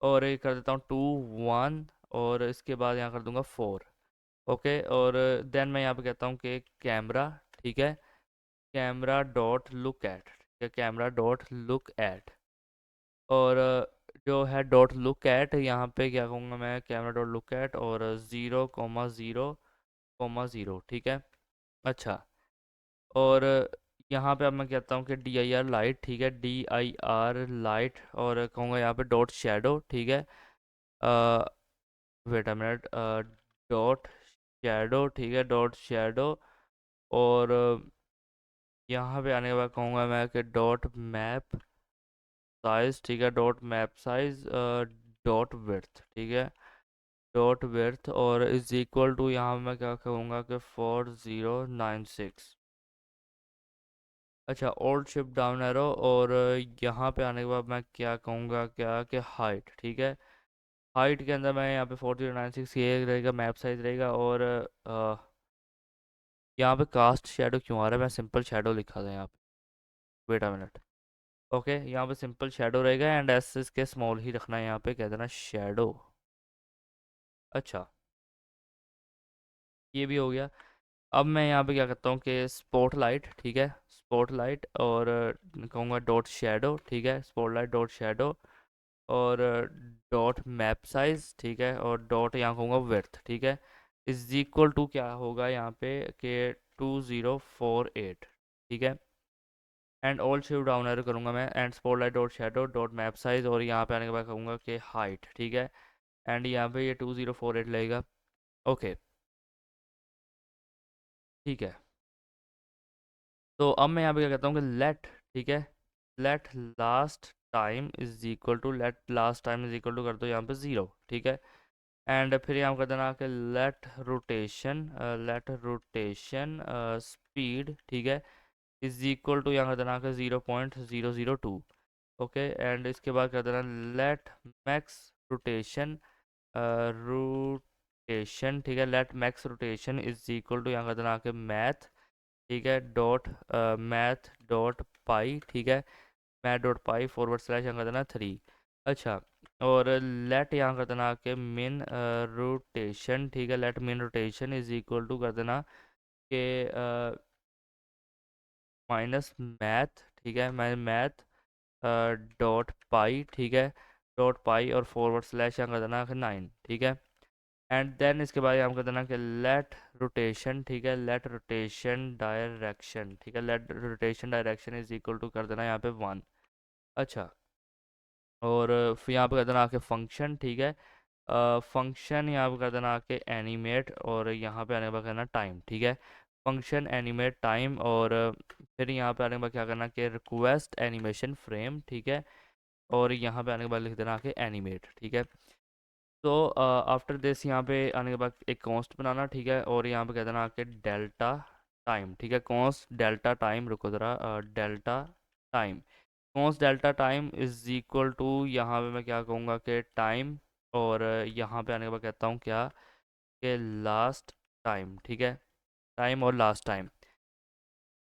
और ये कर देता हूँ 2 1, और इसके बाद यहाँ कर दूंगा 4। ओके, और देन मैं यहाँ पे कहता हूँ कि कैमरा, ठीक है, कैमरा डॉट लुक एट, ठीक है, कैमरा डॉट लुक एट, और जो है डॉट लुक एट, यहाँ पे क्या कहूँगा मैं, कैमरा डॉट लुक एट, और 0,0,0, ठीक है। अच्छा, और यहाँ पे अब मैं कहता हूँ कि DIR लाइट, ठीक है, DIR लाइट, और कहूँगा यहाँ पे डॉट शेडो, ठीक है, wait a minute, dot shadow, ठीक है, डॉट शेडो, और यहाँ पे आने के बाद कहूँगा मैं कि डॉट मैप साइज, ठीक है, dot map size, dot width, ठीक है, डॉट विड्थ, और इज इक्वल टू यहाँ मैं क्या कहूँगा कि 4096। अच्छा, ओल्ड शिफ्ट डाउन एरो, और यहाँ पे आने के बाद मैं क्या कहूँगा क्या कि हाइट, ठीक है, हाइट के अंदर मैं यहाँ पे 4096 ये रहेगा, मैप साइज रहेगा, और यहाँ पे कास्ट शेडो क्यों आ रहा है, मैं सिंपल शेडो लिखा था यहाँ पे, वेट अ मिनट, ओके, यहाँ पे सिंपल शेडो रहेगा, एंड एस इसके स्मॉल ही रखना है, यहाँ पे कह देना शेडो। अच्छा, ये भी हो गया। अब मैं यहाँ पे क्या करता हूँ कि स्पॉटलाइट, ठीक है, स्पॉटलाइट, और कहूँगा डॉट शेडो, ठीक है, स्पॉटलाइट डॉट शेडो, और डॉट मैप साइज, ठीक है, और डॉट यहाँ कहूँगा विड्थ, ठीक है, इज इक्वल टू क्या होगा यहाँ पे कि 2048, ठीक है, and all shift down arrow करूँगा मैं, and spotlight dot shadow dot map size, और यहाँ पे आने के बाद कहूँगा कि हाइट, ठीक है, एंड यहाँ पे ये 2048 लगेगा। ओके, ठीक है, तो अब मैं यहाँ पे क्या कहता हूँ कि लेट, ठीक है, let last time is equal to, let last time is equal to कर दो यहाँ पे 0, ठीक है, एंड फिर यहाँ कर देना कि लेट रोटेशन स्पीड, ठीक है, इज इक्वल टू यहाँ कर देना कि 0.002। ओके, एंड इसके बाद कर देना लेट मैक्स रोटेशन, रोटेशन, ठीक है, let max rotation is equal to यहाँ कर देना कि मैथ, ठीक है, डॉट मैथ डॉट पाई, ठीक है, मैथ डॉट पाई फॉरवर्ड स्लैश यहाँ कर देना 3। अच्छा, और लेट यहाँ कर देना कि मिन रोटेशन, ठीक है, लेट मिन रोटेशन इज इक्वल टू कर देना कि माइनस मैथ, ठीक है, मैं मैथ डॉट पाई, ठीक है, डॉट पाई, और फॉरवर्ड स्लैश यहाँ कर देना कि 9, ठीक है, एंड देन इसके बाद यहाँ कर देना कि लेट रोटेशन, ठीक है, लेट रोटेशन डायरेक्शन, ठीक है, let rotation direction is equal to कर देना यहाँ पे 1। अच्छा, और फिर यहाँ पे कर देना आके फंक्शन, ठीक है, फंक्शन यहाँ पे कर देना आके एनिमेट, और यहाँ पे आने के बाद करना टाइम, ठीक है, फंक्शन एनिमेट टाइम, और फिर यहाँ पे आने के बाद क्या करना कि रिक्वेस्ट एनिमेशन फ्रेम, ठीक है, और यहाँ पे आने के बाद लिख देना कि एनिमेट, ठीक है। तो आफ्टर दिस यहाँ पे आने के बाद एक कॉन्स्ट बनाना, ठीक है, और यहाँ पे कह देना कि डेल्टा टाइम, ठीक है, कॉन्स्ट डेल्टा टाइम, रुको ज़रा, delta time, const delta time is equal to यहाँ पे मैं क्या कहूँगा कि टाइम, और यहाँ पे आने के बाद कहता हूँ क्या कि लास्ट टाइम, ठीक है, टाइम और लास्ट टाइम।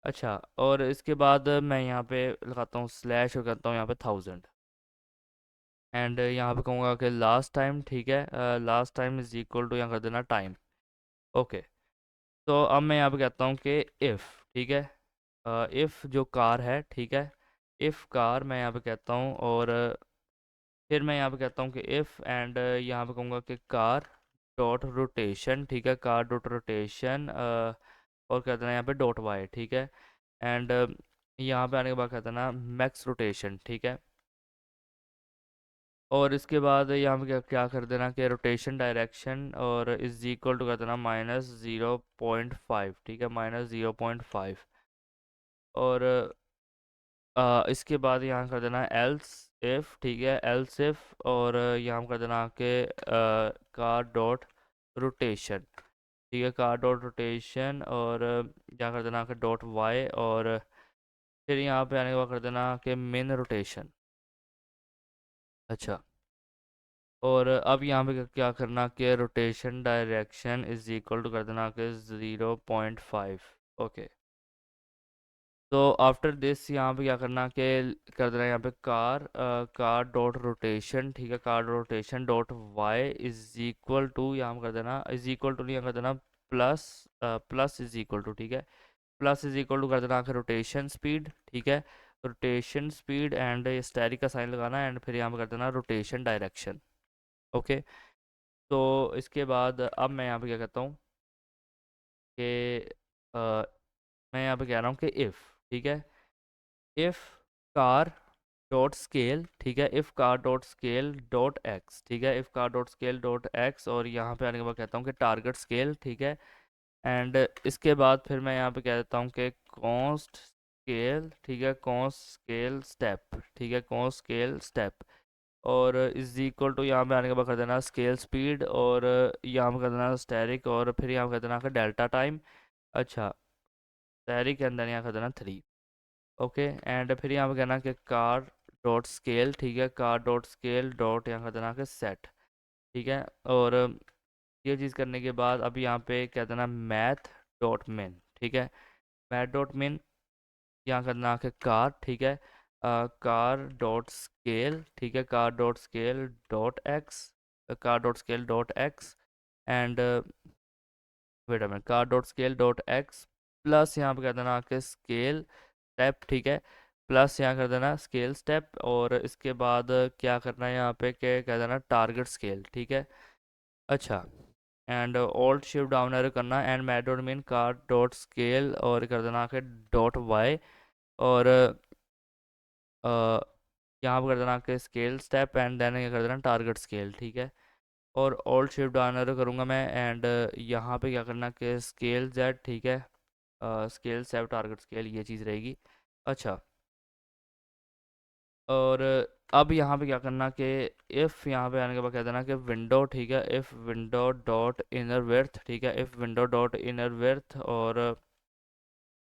अच्छा, और इसके बाद मैं यहाँ पे लगाता हूँ स्लैश, और करता हूँ यहाँ पे 1000, एंड यहाँ पे कहूँगा कि लास्ट टाइम, ठीक है, last time is equal to यहाँ कर देना टाइम। ओके, तो अब मैं यहाँ पे कहता हूँ कि इफ़, ठीक है, इफ़ जो कार है, ठीक है, इफ़ कार मैं यहाँ पे कहता हूँ, और फिर मैं यहाँ पे कहता हूँ कि इफ़, एंड यहाँ पे कहूँगा कि कार डॉट रोटेशन, ठीक है, कार डॉट रोटेशन, और कहते हैं यहाँ पे डॉट वाई, ठीक है, एंड यहाँ पे आने के बाद कहते हैं ना मैक्स रोटेशन, ठीक है। और इसके बाद यहाँ पे क्या क्या कर देना कि रोटेशन डायरेक्शन और इज इक्वल टू कर देना -0.5, ठीक है, -0.5। और इसके बाद यहाँ कर देना एल्स इफ, ठीक है, एल्स इफ, और यहाँ कर देना के कार डॉट रोटेशन, ठीक है, कार डॉट रोटेशन, और यहाँ कर देना के डॉट वाई, और फिर यहाँ पे आने के बाद कर देना कि मिन रोटेशन। अच्छा, और अब यहाँ पे क्या करना कि rotation direction is equal to कर देना कि 0.5। ओके, तो आफ्टर दिस यहाँ पे क्या करना कि कर देना यहाँ पे कार डॉट रोटेशन, ठीक है, car rotation dot Y is equal to, यहाँ पे कर देना इज इक्वल टू, नहीं कर देना plus, plus is equal to, ठीक है, प्लस इज इक्वल टू कर देना कि रोटेशन स्पीड, ठीक है, रोटेशन स्पीड, एंड स्टेरिक का साइन लगाना, एंड फिर यहाँ पे कर देना रोटेशन डायरेक्शन। ओके, तो इसके बाद अब मैं यहाँ पे क्या कहता हूँ कि मैं यहाँ पे कह रहा हूँ कि इफ़, ठीक है, इफ़ कार डॉट स्केल, ठीक है, if car dot scale dot x, ठीक है, if car dot scale dot x, और यहाँ पे आने के बाद कहता हूँ कि टारगेट स्केल, ठीक है, एंड इसके बाद फिर मैं यहाँ पे कह देता हूँ कि कॉन्स्ट स्केल, ठीक है, कॉन्स्ट स्केल स्टेप, ठीक है, कॉन्स्ट स्केल स्टेप, और इज इक्वल टू यहाँ पे आने के बाद कर देना स्केल स्पीड, और यहाँ पे कर देना स्टैरिक, और फिर यहाँ पे कर देना डेल्टा टाइम। अच्छा, स्टैरिक के अंदर यहाँ कर देना 3। ओके, एंड फिर यहाँ पे कहना कि कार डॉट स्केल, ठीक है, कार डॉट स्केल डॉट यहाँ कर देना कि सेट, ठीक है, और ये चीज़ करने के बाद अब यहाँ पे कह देना मैथ डॉट मिन, ठीक है, मैथ डॉट मिन, यहाँ करना कि कार, ठीक है, कार डॉट स्केल, ठीक है, car dot scale dot x, car dot scale dot x, and wait a minute, car dot scale dot x, plus यहाँ पे कर देना कि स्केल स्टेप, ठीक है, प्लस यहाँ कर देना स्केल स्टेप, और इसके बाद क्या करना है यहाँ पे कि कह देना टारगेट स्केल, ठीक है। अच्छा, and alt shift down arrow करना, and mat dot mean car dot scale, और कर देना कि डॉट वाई, और यहाँ पर कर देना कि स्केल स्टेप, एंड देन ये कर देना टारगेट स्केल, ठीक है, और ऑल्ट शिफ्ट डाउन एरो करूँगा मैं, एंड यहाँ पे क्या करना कि स्केल जेड, ठीक है, स्केल सेव टारगेट स्केल, ये चीज़ रहेगी। अच्छा, और अब यहाँ पे क्या करना कि इफ़ यहाँ पे आने के बाद कह देना कि विंडो, ठीक है, if window dot inner width, ठीक है, if window dot inner width, और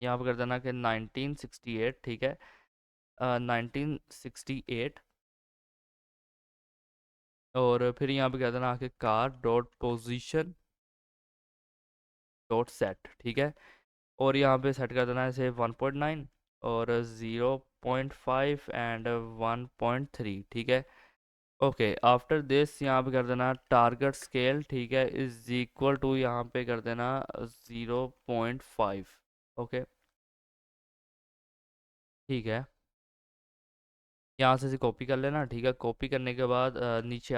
यहाँ पे कर देना कि 1968, ठीक है, 1968, और फिर यहाँ पे कह देना कि car dot position dot set, ठीक है, और यहाँ पे सेट कर देना है इसे 1.9 और 0.5 एंड 1.3, ठीक है। ओके, आफ्टर दिस यहाँ पे कर देना टारगेट स्केल, ठीक है, इज इक्वल टू यहाँ पे कर देना 0.5। ओके, ठीक है, यहाँ से कॉपी कर लेना, ठीक है, कॉपी करने के बाद नीचे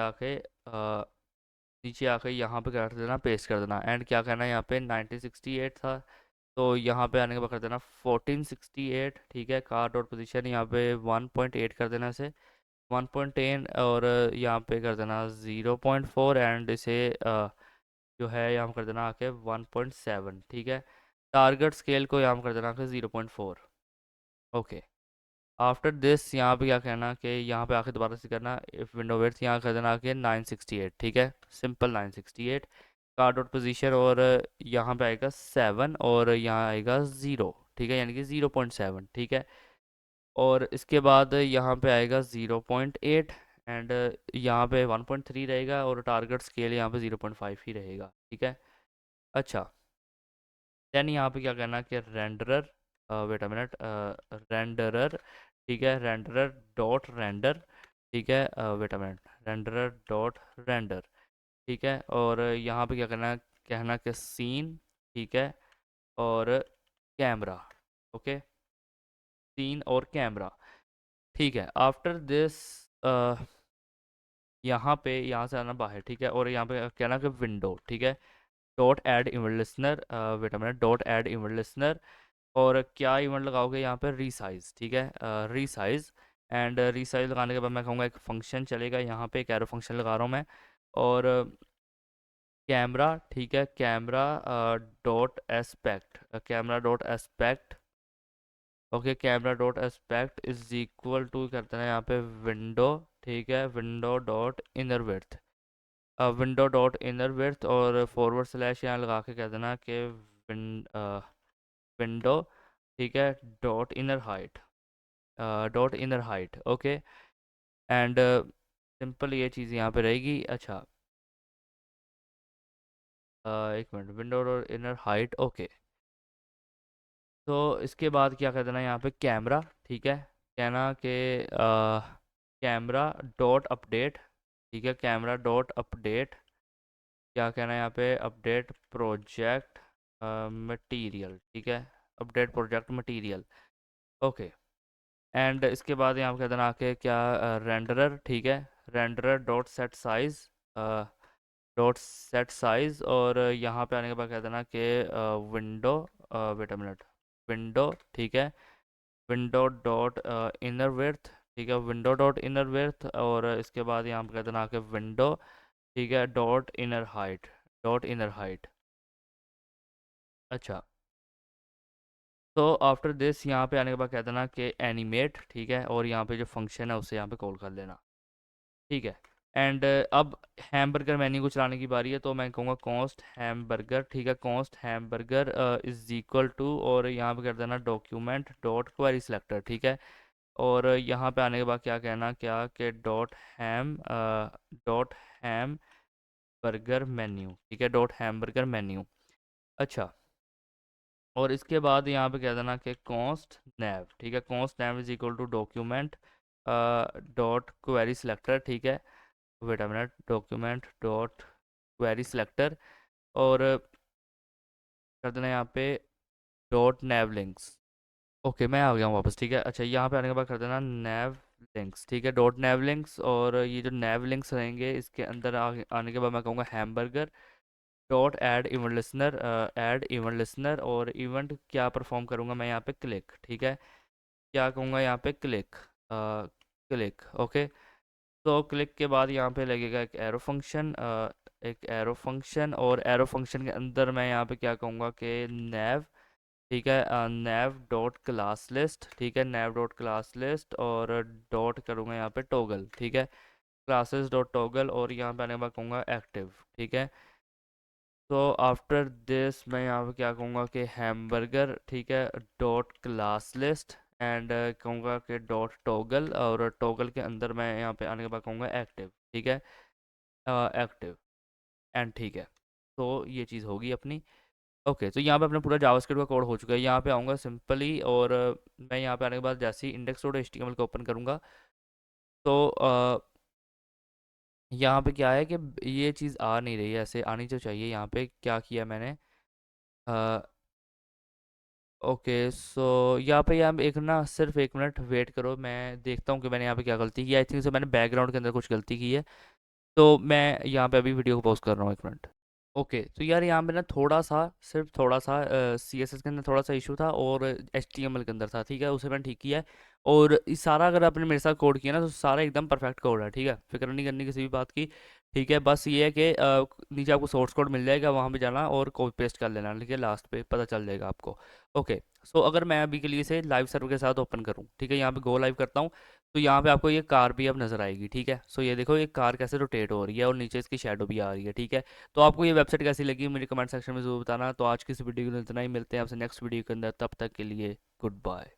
आके यहाँ पे कर देना पेस्ट कर देना, एंड क्या करना है यहाँ पे 1968 था, तो यहाँ पे आने के बाद कर देना 1468, ठीक है, कार डॉट पोजीशन यहाँ पे 1.8 कर देना इसे 1.10, और यहाँ पे कर देना 0.4, एंड इसे जो है यहाँ कर देना आके 1.7, ठीक है, टारगेट स्केल को यहाँ कर देना आके 0.4। ओके, आफ्टर दिस यहाँ पे क्या कहना कि यहाँ पे आके दोबारा से करना इफ विंडो वेट्स यहाँ कर देना आके 968, ठीक है, सिंपल 968, कार्ड आउट पोजीशन, और यहाँ पे आएगा 7, और यहाँ आएगा 0, ठीक है, यानी कि 0.7, ठीक है, और इसके बाद यहाँ पे आएगा 0.8, एंड यहाँ पे 1.3 रहेगा, और टारगेट स्केल यहाँ पे 0.5 ही रहेगा, ठीक है। अच्छा, देन यहाँ पे क्या करना कि renderer, wait a minute, renderer, ठीक है, रेंडरर डॉट रेंडर, ठीक है, wait a minute, renderer dot render, ठीक है, और यहाँ पे क्या करना कहना कि सीन, ठीक है, और कैमरा। ओके, सीन और कैमरा, ठीक है। आफ्टर दिस यहाँ से आना बाहर, ठीक है, और यहाँ पे कहना कि विंडो, ठीक है, dot add event listener, wait a minute, dot add event listener, और क्या इवेंट लगाओगे यहाँ पे, रीसाइज, ठीक है, रीसाइज। एंड रीसाइज लगाने के बाद मैं कहूँगा एक फंक्शन चलेगा यहाँ पे, एक एरो फंक्शन लगा रहा हूँ मैं, और कैमरा, ठीक है, camera dot aspect, camera dot aspect, okay, camera dot aspect is equal to करते हैं यहाँ पे विंडो, ठीक है, window dot inner width, window dot inner width, और फॉरवर्ड स्लैश यहाँ लगा के कह देना कि विंडो, ठीक है, dot inner height, dot inner height, okay. And simple ये चीज़ यहाँ पे रहेगी। अच्छा, एक मिनट, window dot inner height, okay. तो इसके बाद क्या कर देना यहाँ पे, कैमरा, ठीक है, कहना कि कैमरा डॉट अपडेट, ठीक है, कैमरा डॉट अपडेट, क्या कहना है यहाँ पे, अपडेट प्रोजेक्ट मटेरियल, ठीक है, update project material, okay. And इसके बाद यहाँ पे कह देना आके क्या, रेंडरर, ठीक है, renderer dot set size, dot set size, और यहाँ पे आने के बाद कह देना कि window, wait a minute, window, ठीक है, विंडो डॉट इनर विड्थ, ठीक है, विंडो डॉट इनर विड्थ, और इसके बाद यहाँ पे कह देना कि विंडो, ठीक है, dot inner height, dot inner height. अच्छा, तो आफ्टर दिस यहाँ पे आने के बाद कह देना कि एनिमेट, ठीक है, और यहाँ पे जो फंक्शन है उसे यहाँ पे कॉल कर लेना, ठीक है। एंड अब हैमबर्गर मेन्यू को चलाने की बारी है, तो मैं कहूँगा कॉस्ट हैमबर्गर, ठीक है, const hamburger is equal to, और यहाँ पे कर देना डॉक्यूमेंट डॉट क्वेरी सिलेक्टर, ठीक है, और यहाँ पे आने के बाद क्या कहना, क्या कि डॉट हैम बर्गर मेन्यू, ठीक है, डॉट हैमबर्गर मेन्यू। अच्छा, और इसके बाद यहाँ पे कह देना कि कॉस्ट नैव, ठीक है, const nav is equal to document dot query selector, ठीक है, wait a minute, document dot query selector, और कर देना यहाँ पे डॉट नैव लिंक्स, ओके, मैं आ गया हूँ वापस, ठीक है। अच्छा, यहाँ पे आने के बाद कर देना नैव लिंक्स, ठीक है, डॉट नैव लिंक्स, और ये जो नैव लिंक्स रहेंगे इसके अंदर आने के बाद मैं कहूँगा hamburger dot add event listener, और इवेंट क्या परफॉर्म करूँगा मैं यहाँ पे, क्लिक, ठीक है, क्या कहूँगा यहाँ पे, क्लिक, क्लिक, ओके। तो क्लिक के बाद यहाँ पे लगेगा एक एरो फंक्शन, एक एरो फंक्शन, और एरो फंक्शन के अंदर मैं यहाँ पे क्या कहूँगा कि नैव, ठीक है, नैव डॉट क्लास लिस्ट, ठीक है, नैव डॉट क्लास लिस्ट, और डॉट करूँगा यहाँ पे टोगल, ठीक है, क्लासेस डॉट टोगल, और यहाँ पे आने के बाद कहूँगा एक्टिव, ठीक है। तो आफ्टर दिस मैं यहाँ पे क्या कहूँगा कि हैमबर्गर, ठीक है, डॉट क्लास लिस्ट, एंड कहूँगा कि डॉट टोगल, और टोगल के अंदर मैं यहाँ पे आने के बाद कहूँगा एक्टिव, ठीक है, एक्टिव, एंड ठीक है। तो ये चीज़ होगी अपनी, ओके। तो यहाँ पे अपना पूरा जावास्क्रिप्ट का कोड हो चुका है। यहाँ पे आऊँगा सिंपली, और मैं यहाँ पे आने के बाद जैसे ही इंडेक्स डॉट एचटीएमएल को ओपन करूँगा, तो यहाँ पे क्या है कि ये चीज़ आ नहीं रही है, ऐसे आनी तो चाहिए। यहाँ पे क्या किया मैंने, ओके, सो यहाँ पे यार एक ना, सिर्फ एक मिनट वेट करो, मैं देखता हूँ कि मैंने यहाँ पे क्या गलती की है। आई थिंक से मैंने बैकग्राउंड के अंदर कुछ गलती की है, तो मैं यहाँ पे अभी वीडियो को पॉज कर रहा हूँ, एक मिनट। ओके, तो यार यहाँ पे ना थोड़ा सा, सिर्फ थोड़ा सा CSS के अंदर थोड़ा सा इशू था, और HTML के अंदर था, ठीक है, उसे मैंने ठीक किया है। और इस सारा अगर आपने मेरे साथ कोड किया ना, तो सारा एकदम परफेक्ट कोड है, ठीक है, फिक्र नहीं करनी किसी भी बात की, ठीक है। बस ये है कि नीचे आपको सोर्स कोड मिल जाएगा, वहाँ पे जाना और कॉपी पेस्ट कर लेना, ठीक है, लास्ट पे पता चल जाएगा आपको। ओके, सो अगर मैं अभी के लिए इसे लाइव सर्वर के साथ ओपन करूँ, ठीक है, यहाँ पे गो लाइव करता हूँ, तो यहाँ पे आपको ये कार भी अब नज़र आएगी, ठीक है। सो ये देखो, ये कार कैसे रोटेट हो रही है, और नीचे इसकी शेडो भी आ रही है, ठीक है। तो आपको ये वेबसाइट कैसी लगी मुझे कमेंट सेक्शन में ज़रूर बताना। तो आज की इस वीडियो के लिए इतना ही, मिलते हैं आपसे नेक्स्ट वीडियो के अंदर, तब तक के लिए गुड बाय।